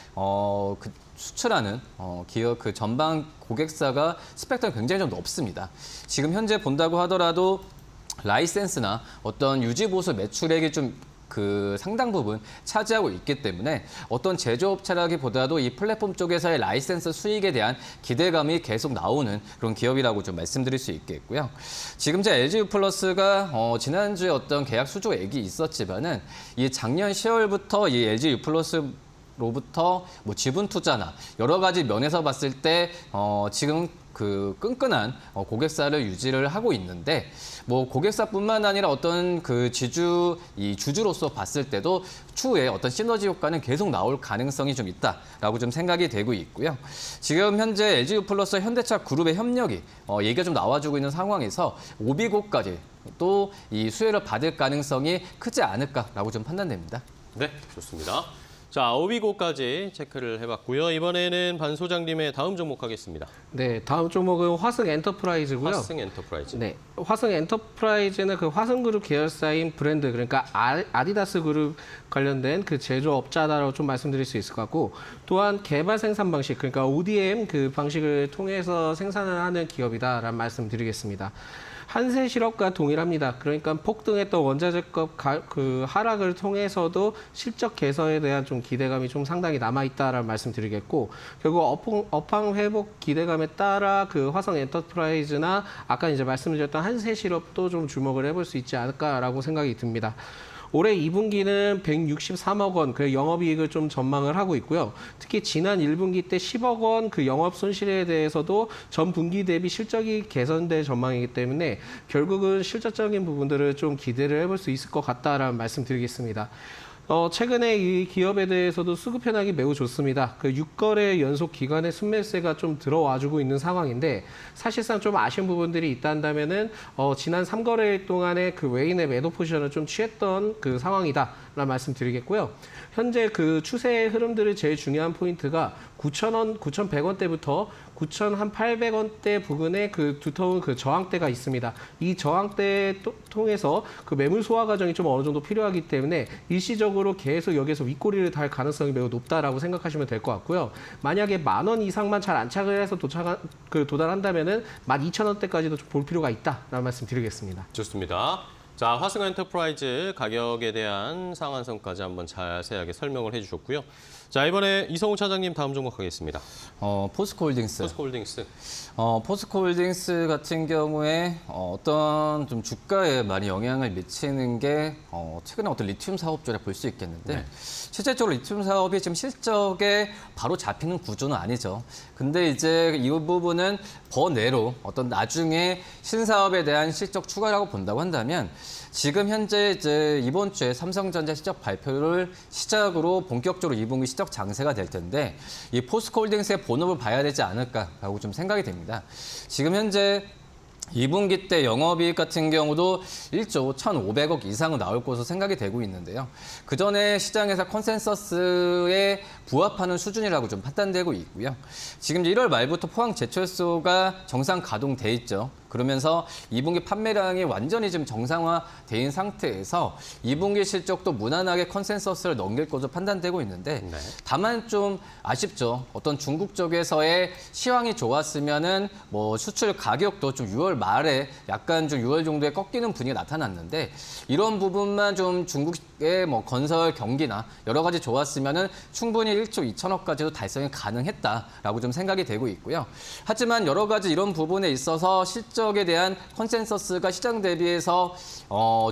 수출하는 기업 그 전방 고객사가 스펙트럼이 굉장히 좀 높습니다. 지금 현재 본다고 하더라도 라이센스나 어떤 유지보수 매출액이 좀 그 상당 부분 차지하고 있기 때문에 어떤 제조업체라기보다도 이 플랫폼 쪽에서의 라이센스 수익에 대한 기대감이 계속 나오는 그런 기업이라고 좀 말씀드릴 수 있겠고요. 지금 제 LGU+가 지난주에 어떤 계약 수주액이 있었지만은 이 작년 10월부터 이 LGU+ 로부터 뭐 지분 투자나 여러 가지 면에서 봤을 때 지금 그 끈끈한 고객사를 유지를 하고 있는데 뭐 고객사뿐만 아니라 어떤 그 주주로서 봤을 때도 추후에 어떤 시너지 효과는 계속 나올 가능성이 좀 있다라고 좀 생각이 되고 있고요. 지금 현재 LGU+ 현대차 그룹의 협력이 얘기가 좀 나와주고 있는 상황에서 오비고까지 또 이 수혜를 받을 가능성이 크지 않을까라고 좀 판단됩니다. 네, 좋습니다. 자, 오비고까지 체크를 해봤고요. 이번에는 반 소장님의 다음 종목 하겠습니다. 네, 다음 종목은 화승 엔터프라이즈고요. 화승 엔터프라이즈. 네, 화승 엔터프라이즈는 그 화승그룹 계열사인 브랜드, 그러니까 아디다스 그룹 관련된 그 제조업자다라고 좀 말씀드릴 수 있을 것 같고, 또한 개발 생산 방식, 그러니까 ODM 그 방식을 통해서 생산을 하는 기업이다라는 말씀드리겠습니다. 한세 실업과 동일합니다. 그러니까 폭등했던 원자재값 그 하락을 통해서도 실적 개선에 대한 좀 기대감이 좀 상당히 남아있다라는 말씀드리겠고, 결국 업황 회복 기대감에 따라 그 화성 엔터프라이즈나 아까 이제 말씀드렸던 한세 실업도 좀 주목을 해볼 수 있지 않을까라고 생각이 듭니다. 올해 2분기는 163억 원 그 영업이익을 좀 전망을 하고 있고요. 특히 지난 1분기 때 10억 원 그 영업 손실에 대해서도 전 분기 대비 실적이 개선될 전망이기 때문에 결국은 실질적인 부분들을 좀 기대를 해볼 수 있을 것 같다라는 말씀드리겠습니다. 최근에 이 기업에 대해서도 수급 현황이 매우 좋습니다. 그 6거래 연속 기간의 순매수세가 좀 들어와주고 있는 상황인데, 사실상 좀 아쉬운 부분들이 있다면은 지난 3거래일 동안에 그 외인의 매도 포지션을 좀 취했던 그 상황이다라는 말씀드리겠고요. 현재 그 추세의 흐름들을 제일 중요한 포인트가 9,000원, 9,100원대부터 9,800원대 부근에 그 두터운 그 저항대가 있습니다. 이 저항대 통해서 그 매물 소화 과정이 좀 어느 정도 필요하기 때문에 일시적으로 계속 여기서 윗꼬리를 달 가능성이 매우 높다라고 생각하시면 될 것 같고요. 만약에 10,000원 이상만 잘 안착을 해서 도달한다면은 12,000원대까지도 좀 볼 필요가 있다라는 말씀 드리겠습니다. 좋습니다. 자, 화승 엔터프라이즈 가격에 대한 상한선까지 한번 자세하게 설명을 해주셨고요. 자, 이번에 이성우 차장님 다음 종목 하겠습니다. 포스코홀딩스. 포스코홀딩스. 포스코홀딩스 같은 경우에 어떤 좀 주가에 많이 영향을 미치는 게 최근에 어떤 리튬 사업주라 볼 수 있겠는데, 실제적으로 리튬 사업이 지금 실적에 바로 잡히는 구조는 아니죠. 근데 이제 이 부분은 번외로 어떤 나중에 신사업에 대한 실적 추가라고 본다고 한다면, 지금 현재 이제 이번 주에 삼성전자 실적 발표를 시작으로 본격적으로 2분기 실적 장세가 될 텐데, 이 포스코홀딩스의 본업을 봐야 되지 않을까라고 좀 생각이 됩니다. 지금 현재 2분기 때 영업이익 같은 경우도 1조 1,500억 이상은 나올 것으로 생각이 되고 있는데요. 그 전에 시장에서 컨센서스에 부합하는 수준이라고 좀 판단되고 있고요. 지금 1월 말부터 포항 제철소가 정상 가동돼 있죠. 그러면서 2분기 판매량이 완전히 지금 정상화돼 있는 상태에서 2분기 실적도 무난하게 컨센서스를 넘길 것으로 판단되고 있는데, 다만 좀 아쉽죠. 어떤 중국 쪽에서의 시황이 좋았으면은 뭐 수출 가격도 좀 6월 말에 약간 좀 6월 정도에 꺾이는 분위기가 나타났는데, 이런 부분만 좀 중국의 뭐 건설 경기나 여러 가지 좋았으면은 충분히 1조 2천억까지도 달성이 가능했다라고 좀 생각이 되고 있고요. 하지만 여러 가지 이런 부분에 있어서 실적에 대한 컨센서스가 시장 대비해서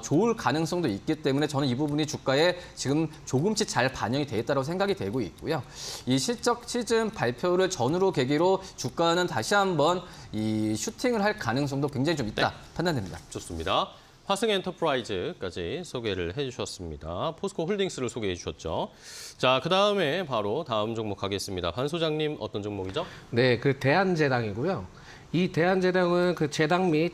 좋을 가능성도 있기 때문에 저는 이 부분이 주가에 지금 조금씩 잘 반영이 돼 있다고 생각이 되고 있고요. 이 실적 시즌 발표를 전후로 계기로 주가는 다시 한번 이 슈팅을 할 가능성도 굉장히 좀 있다 판단됩니다. 좋습니다. 화승 엔터프라이즈까지 소개를 해주셨습니다. 포스코 홀딩스를 소개해 주셨죠. 자, 그 다음에 바로 다음 종목 하겠습니다. 반 소장님 어떤 종목이죠? 네, 그 대한제당이고요. 이 대한제당은 그 제당 및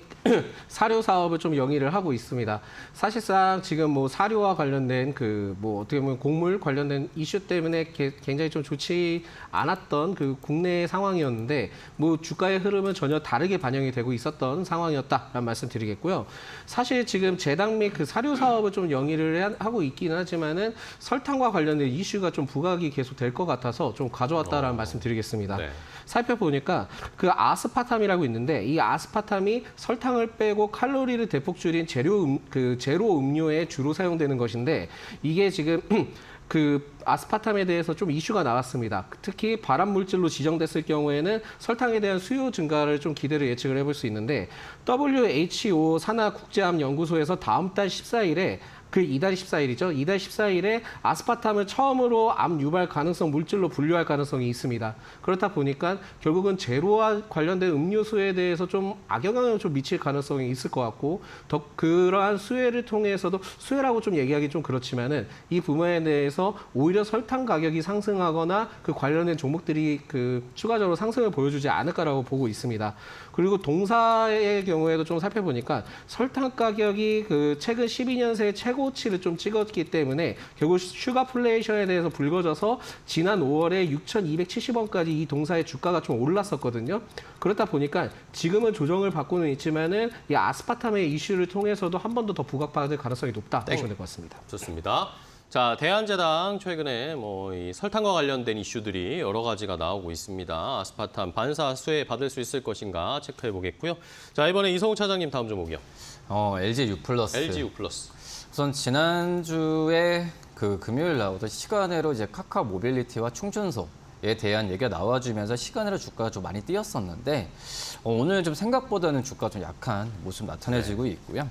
사료 사업을 좀 영위를 하고 있습니다. 사실상 지금 뭐 사료와 관련된 그 뭐 어떻게 보면 곡물 관련된 이슈 때문에 굉장히 좀 좋지 않았던 그 국내 상황이었는데, 뭐 주가의 흐름은 전혀 다르게 반영이 되고 있었던 상황이었다라는 말씀드리겠고요. 사실 지금 제당 및 그 사료 사업을 좀 영위를 하고 있기는 하지만은 설탕과 관련된 이슈가 좀 부각이 계속 될 것 같아서 좀 가져왔다라는 말씀드리겠습니다. 네. 살펴보니까 그 아스파탐이라고 있는데, 이 아스파탐이 설탕을 빼고 칼로리를 대폭 줄인 제로 음료에 주로 사용되는 것인데, 이게 지금 그 아스파탐에 대해서 좀 이슈가 나왔습니다. 특히 발암 물질로 지정됐을 경우에는 설탕에 대한 수요 증가를 좀 기대를 예측을 해볼 수 있는데, WHO 산하 국제암 연구소에서 다음 달 14일에 이달 14일이죠. 이달 14일에 아스파탐을 처음으로 암 유발 가능성 물질로 분류할 가능성이 있습니다. 그렇다 보니까 결국은 제로와 관련된 음료수에 대해서 좀 악영향을 좀 미칠 가능성이 있을 것 같고, 더 그러한 수혜를 통해서도, 수혜라고 좀 얘기하기 좀 그렇지만은 이 부분에 대해서 오히려 설탕 가격이 상승하거나 그 관련된 종목들이 그 추가적으로 상승을 보여주지 않을까라고 보고 있습니다. 그리고 동사의 경우에도 좀 살펴보니까 설탕 가격이 그 최근 12년 새 최고 최고치를 좀 찍었기 때문에 결국 슈가플레이션에 대해서 불거져서 지난 5월에 6,270원까지 이 동사의 주가가 좀 올랐었거든요. 그렇다 보니까 지금은 조정을 받고는 있지만은 이 아스파탐의 이슈를 통해서도 한 번 더 부각받을 가능성이 높다 보시면 될 것 같습니다. 좋습니다. 자, 대한제당 최근에 이 설탕과 관련된 이슈들이 여러 가지가 나오고 있습니다. 아스파탐 반사 수혜 받을 수 있을 것인가 체크해 보겠고요. 자, 이번에 이성우 차장님 다음 종목이요. LG U 플러스. LG U 플러스. 우선 지난주에 그 금요일 나오던 시간으로 이제 카카오 모빌리티와 충전소에 대한 얘기가 나와주면서 시간으로 주가가 좀 많이 뛰었었는데 오늘 좀 생각보다는 주가가 좀 약한 모습 나타내지고 있고요.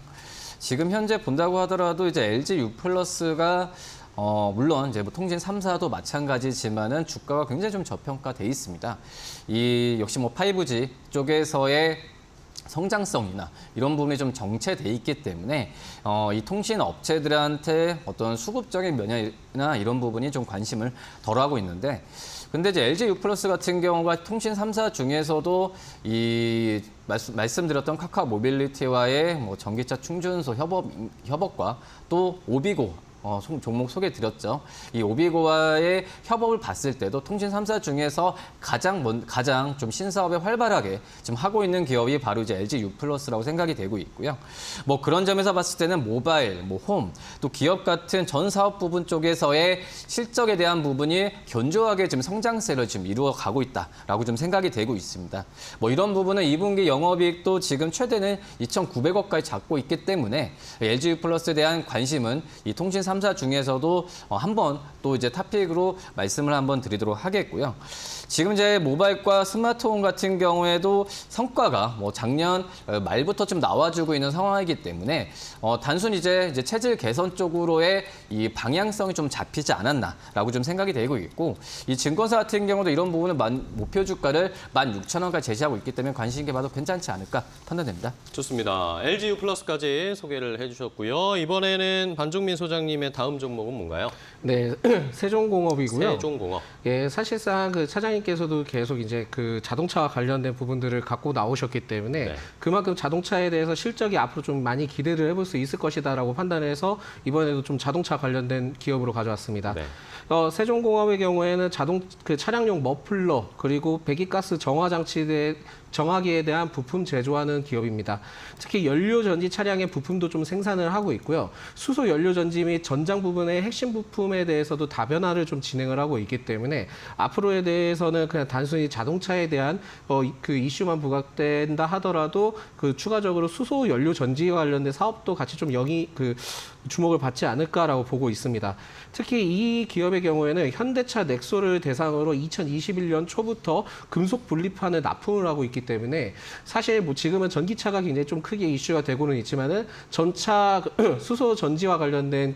지금 현재 본다고 하더라도 이제 LG U 플러스가 물론 이제 뭐 통신 3사도 마찬가지지만은 주가가 굉장히 좀 저평가돼 있습니다. 이 역시 뭐 5G 쪽에서의 성장성이나 이런 부분이 좀 정체돼 있기 때문에 이 통신 업체들한테 어떤 수급적인 면이나 이런 부분이 좀 관심을 덜하고 있는데 근데 이제 LG U 플러스 같은 경우가 통신 3사 중에서도 이 말씀드렸던 카카오 모빌리티와의 뭐 전기차 충전소 협업과 또 오비고 종목 소개드렸죠. 이 오비고와의 협업을 봤을 때도 통신 3사 중에서 가장 좀 신사업에 활발하게 지금 하고 있는 기업이 바로 이제 LG U 플러스라고 생각이 되고 있고요. 뭐 그런 점에서 봤을 때는 모바일, 뭐 홈, 또 기업 같은 전 사업 부분 쪽에서의 실적에 대한 부분이 견조하게 지금 성장세를 지금 이루어 가고 있다라고 좀 생각이 되고 있습니다. 뭐 이런 부분은 2분기 영업이익도 지금 최대는 2,900억까지 잡고 있기 때문에 LG U 플러스에 대한 관심은 이 통신 3사 중에서도 한번 또 이제 탑픽으로 말씀을 한번 드리도록 하겠고요. 지금 이제 모바일과 스마트폰 같은 경우에도 성과가 뭐 작년 말부터 좀 나와주고 있는 상황이기 때문에 단순히 이제 체질 개선 쪽으로의 이 방향성이 좀 잡히지 않았나라고 좀 생각이 되고 있고 이 증권사 같은 경우도 이런 부분은 목표 주가를 16,000원까지 제시하고 있기 때문에 관심 있게 봐도 괜찮지 않을까 판단됩니다. 좋습니다. LG U 플러스까지 소개를 해주셨고요. 이번에는 반종민 소장님의 다음 종목은 뭔가요? 네, 세종공업이고요. 세종공업. 예, 사실상 그 차장님께서도 계속 이제 그 자동차와 관련된 부분들을 갖고 나오셨기 때문에 네. 그만큼 자동차에 대해서 실적이 앞으로 좀 많이 기대를 해볼 수 있을 것이다라고 판단해서 이번에도 좀 자동차 관련된 기업으로 가져왔습니다. 네. 세종공업의 경우에는 차량용 머플러 그리고 배기가스 정화기에 대한 부품 제조하는 기업입니다. 특히 연료전지 차량의 부품도 좀 생산을 하고 있고요. 수소 연료전지 및 전장 부분의 핵심 부품에 대해서도 다변화를 좀 진행을 하고 있기 때문에 앞으로에 대해서는 그냥 단순히 자동차에 대한 그 이슈만 부각된다 하더라도 그 추가적으로 수소 연료전지와 관련된 사업도 같이 좀 주목을 받지 않을까라고 보고 있습니다. 특히 이 기업의 경우에는 현대차 넥소를 대상으로 2021년 초부터 금속 분리판을 납품을 하고 있기 때문에 사실 뭐 지금은 전기차가 굉장히 좀 크게 이슈가 되고는 있지만은 전차 수소 전지와 관련된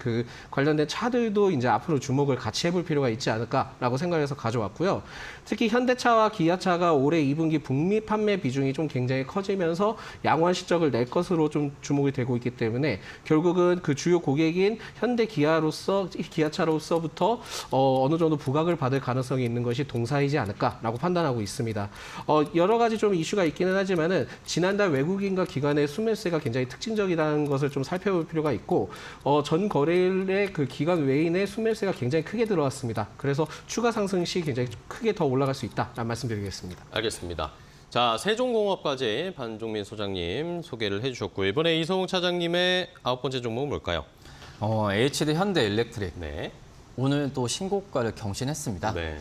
차들도 이제 앞으로 주목을 같이 해볼 필요가 있지 않을까라고 생각해서 가져왔고요. 특히 현대차와 기아차가 올해 2분기 북미 판매 비중이 좀 굉장히 커지면서 양호한 실적을 낼 것으로 좀 주목이 되고 있기 때문에 결국은 그 주요 고객인 현대 기아차로서부터 어느 정도 부각을 받을 가능성이 있는 것이 동사이지 않을까라고 판단하고 있습니다. 여러 가지 좀 이슈가 있기는 하지만은 지난달 외국인과 기관의 수매세가 굉장히 특징적이라는 것을 좀 살펴볼 필요가 있고 전 거래일에 그 기관 외인의 수매세가 굉장히 크게 들어왔습니다. 그래서 추가 상승 시 굉장히 크게 더 올라갈 수 있다라는 말씀드리겠습니다. 알겠습니다. 자, 세종공업까지 반종민 소장님 소개를 해주셨고 이번에 이성우 차장님의 9번째 종목은 뭘까요? HD 현대일렉트릭. 네. 오늘 또 신고가를 경신했습니다. 네.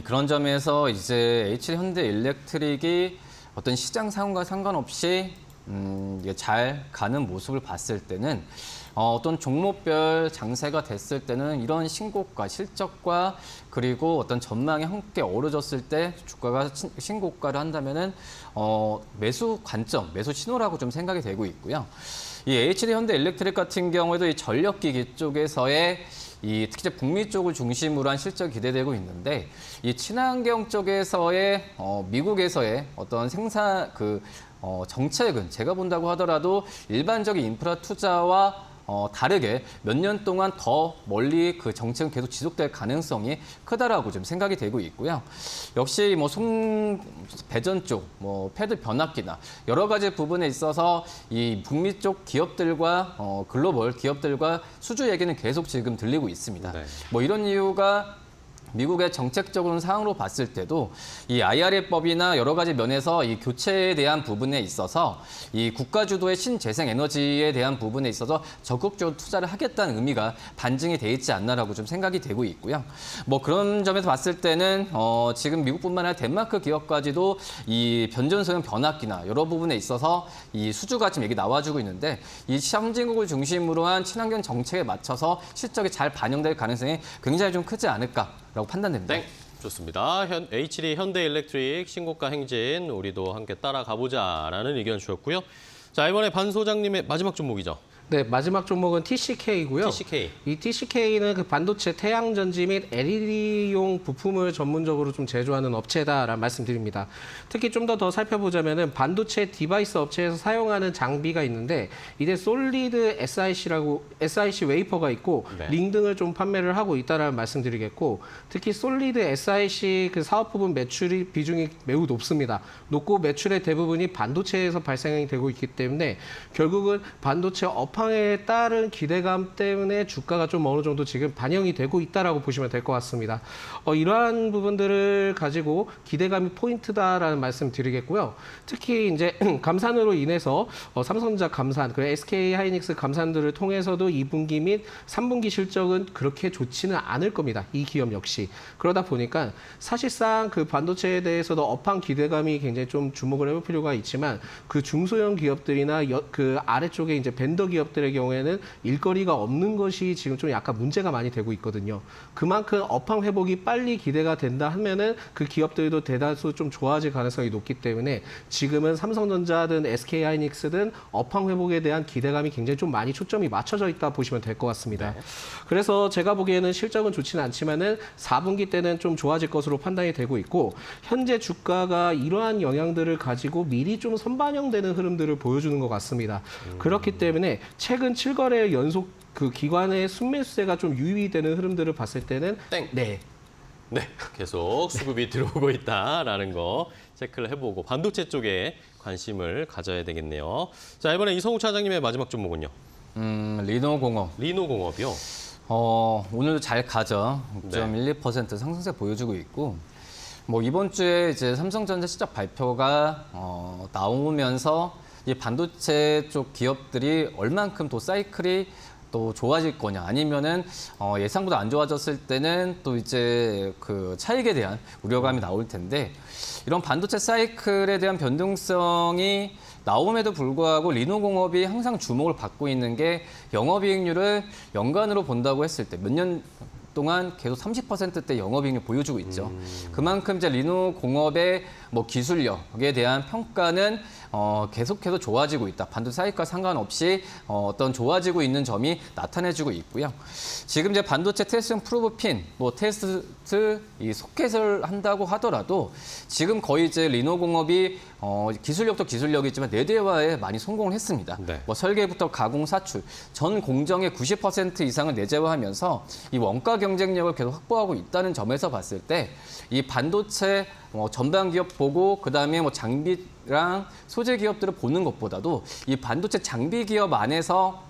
그런 점에서 이제 HD 현대일렉트릭이 어떤 시장 상황과 상관없이 이게 잘 가는 모습을 봤을 때는 어떤 종목별 장세가 됐을 때는 이런 신고가, 실적과 그리고 어떤 전망이 함께 어우러졌을 때 주가가 신고가를 한다면은 매수 관점, 매수 신호라고 좀 생각이 되고 있고요. 이 HD 현대일렉트릭 같은 경우에도 이 전력기기 쪽에서의 특히 이제 북미 쪽을 중심으로 한 실적이 기대되고 있는데 이 친환경 쪽에서의 미국에서의 어떤 생산 정책은 제가 본다고 하더라도 일반적인 인프라 투자와 다르게 몇 년 동안 더 멀리 그 정책은 계속 지속될 가능성이 크다라고 좀 생각이 되고 있고요. 역시 뭐 배전 쪽, 뭐 패드 변압기나 여러 가지 부분에 있어서 이 북미 쪽 기업들과 글로벌 기업들과 수주 얘기는 계속 지금 들리고 있습니다. 네. 뭐 이런 이유가 미국의 정책적인 사항으로 봤을 때도 이 IRA법이나 여러 가지 면에서 이 교체에 대한 부분에 있어서 이 국가 주도의 신재생 에너지에 대한 부분에 있어서 적극적으로 투자를 하겠다는 의미가 반증이 돼 있지 않나라고 좀 생각이 되고 있고요. 뭐 그런 점에서 봤을 때는 지금 미국뿐만 아니라 덴마크 기업까지도 이 변전소형 변압기나 여러 부분에 있어서 이 수주가 지금 얘기 나와주고 있는데 이 선진국을 중심으로 한 친환경 정책에 맞춰서 실적이 잘 반영될 가능성이 굉장히 좀 크지 않을까. 라고 판단됩니다. 땡. 좋습니다. H3 현대일렉트릭 신고가 행진 우리도 함께 따라가 보자라는 의견 주셨고요. 자, 이번에 반 소장님의 마지막 종목이죠. 네, 마지막 종목은 TCK이고요. TCK. 이 TCK는 그 반도체 태양전지 및 LED용 부품을 전문적으로 좀 제조하는 업체다라는 말씀드립니다. 특히 좀 더 살펴보자면은 반도체 디바이스 업체에서 사용하는 장비가 있는데 이제 솔리드 SiC라고 SiC 웨이퍼가 있고 네. 링 등을 좀 판매를 하고 있다라는 말씀드리겠고 특히 솔리드 SiC 그 사업 부분 매출이 비중이 매우 높습니다. 높고 매출의 대부분이 반도체에서 발생이 되고 있기 때문에 결국은 반도체 업황에 따른 기대감 때문에 주가가 좀 어느 정도 지금 반영이 되고 있다라고 보시면 될 것 같습니다. 이러한 부분들을 가지고 기대감이 포인트다라는 말씀 드리겠고요. 특히 이제 감산으로 인해서 삼성전자 감산, 그리고 SK 하이닉스 감산들을 통해서도 2분기 및 3분기 실적은 그렇게 좋지는 않을 겁니다. 이 기업 역시. 그러다 보니까 사실상 그 반도체에 대해서도 업황 기대감이 굉장히 좀 주목을 해볼 필요가 있지만 그 중소형 기업들이나 그 아래쪽에 이제 벤더 기업들의 경우에는 일거리가 없는 것이 지금 좀 약간 문제가 많이 되고 있거든요. 그만큼 업황 회복이 빨리 기대가 된다 하면은 그 기업들도 대다수 좀 좋아질 가능성이 높기 때문에 지금은 삼성전자든 SK 하이닉스든 업황 회복에 대한 기대감이 굉장히 좀 많이 초점이 맞춰져 있다 보시면 될 것 같습니다. 네. 그래서 제가 보기에는 실적은 좋지는 않지만은 4분기 때는 좀 좋아질 것으로 판단이 되고 있고 현재 주가가 이러한 영향들을 가지고 미리 좀 선반영되는 흐름들을 보여주는 것 같습니다. 그렇기 때문에 최근 7거래 연속 그 기관의 순매수세가 좀 유의되는 흐름들을 봤을 때는 땡. 네. 네, 계속 수급이 들어오고 있다라는 거 체크를 해보고 반도체 쪽에 관심을 가져야 되겠네요. 자, 이번에 이성우 차장님의 마지막 종목은요. 리노공업. 리노공업이요. 오늘도 잘 가죠. 네. 6.12% 상승세 보여주고 있고, 뭐 이번 주에 이제 삼성전자 실적 발표가 나오면서 이 반도체 쪽 기업들이 얼만큼 또 사이클이 또 좋아질 거냐 아니면은 예상보다 안 좋아졌을 때는 또 이제 그 차익에 대한 우려감이 나올 텐데 이런 반도체 사이클에 대한 변동성이 나옴에도 불구하고 리노공업이 항상 주목을 받고 있는 게 영업이익률을 연간으로 본다고 했을 때 몇 년 동안 계속 30%대 영업이익률 보여주고 있죠. 그만큼 이제 리노공업의 뭐 기술력에 대한 평가는 계속해서 좋아지고 있다. 반도체 사이클과 상관없이 어떤 좋아지고 있는 점이 나타내주고 있고요. 지금 이제 반도체 테스트 프로브핀, 뭐 테스트 이 소켓을 한다고 하더라도 지금 거의 이제 리노공업이 기술력도 기술력이지만 내재화에 많이 성공을 했습니다. 네. 뭐 설계부터 가공, 사출, 전 공정의 90% 이상을 내재화하면서 이 원가 경쟁력을 계속 확보하고 있다는 점에서 봤을 때 이 반도체 전반 기업 보고 그다음에 뭐 장비랑 소재 기업들을 보는 것보다도 이 반도체 장비 기업 안에서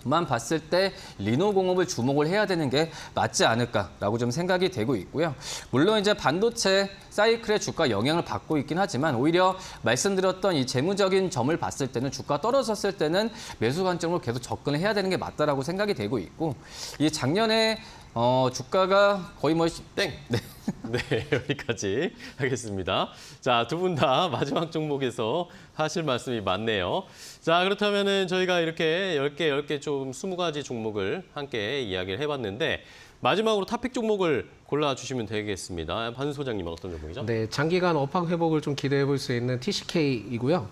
만 봤을 때 리노공업을 주목을 해야 되는 게 맞지 않을까라고 좀 생각이 되고 있고요. 물론 이제 반도체 사이클의 주가 영향을 받고 있긴 하지만 오히려 말씀드렸던 이 재무적인 점을 봤을 때는 주가 떨어졌을 때는 매수 관점으로 계속 접근을 해야 되는 게 맞다라고 생각이 되고 있고 이 작년에 주가가 거의 뭐 땡. 네. 네, 여기까지 하겠습니다. 자, 두 분 다 마지막 종목에서 하실 말씀이 많네요. 자, 그렇다면은 저희가 이렇게 10개 좀 20가지 종목을 함께 이야기를 해봤는데 마지막으로 탑픽 종목을 골라주시면 되겠습니다. 반 소장님은 어떤 종목이죠? 네, 장기간 업황 회복을 좀 기대해 볼 수 있는 TCK이고요.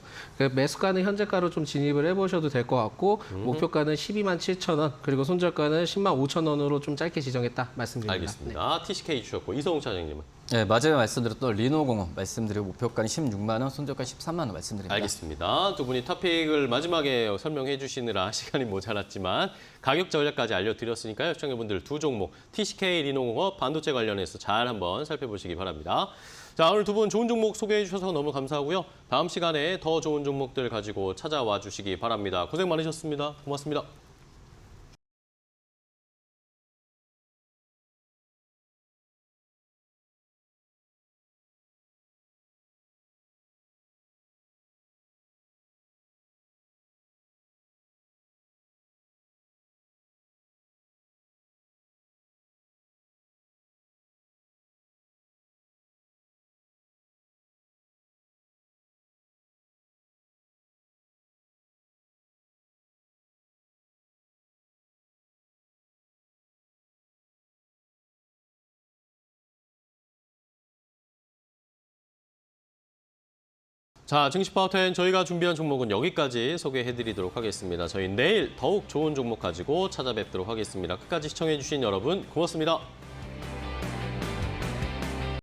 매수가는 현재가로 좀 진입을 해보셔도 될 것 같고 목표가는 12만 7천 원, 그리고 손절가는 10만 5천 원으로 좀 짧게 지정했다 말씀드립니다. 알겠습니다. TCK 주셨고 이성웅 차장님은? 네, 마지막에 말씀드렸던 리노공업 말씀드리고 목표가는 16만 원, 손절가 13만 원 말씀드립니다. 알겠습니다. 두 분이 토픽을 마지막에 설명해 주시느라 시간이 모자랐지만 가격 전략까지 알려드렸으니까요. 시청자분들 두 종목 TCK 리노공업 반도체 관련해서 잘 한번 살펴보시기 바랍니다. 자, 오늘 두 분 좋은 종목 소개해 주셔서 너무 감사하고요. 다음 시간에 더 좋은 종목들 가지고 찾아와 주시기 바랍니다. 고생 많으셨습니다. 고맙습니다. 자, 증시파워텐 저희가 준비한 종목은 여기까지 소개해드리도록 하겠습니다. 저희 내일 더욱 좋은 종목 가지고 찾아뵙도록 하겠습니다. 끝까지 시청해주신 여러분 고맙습니다.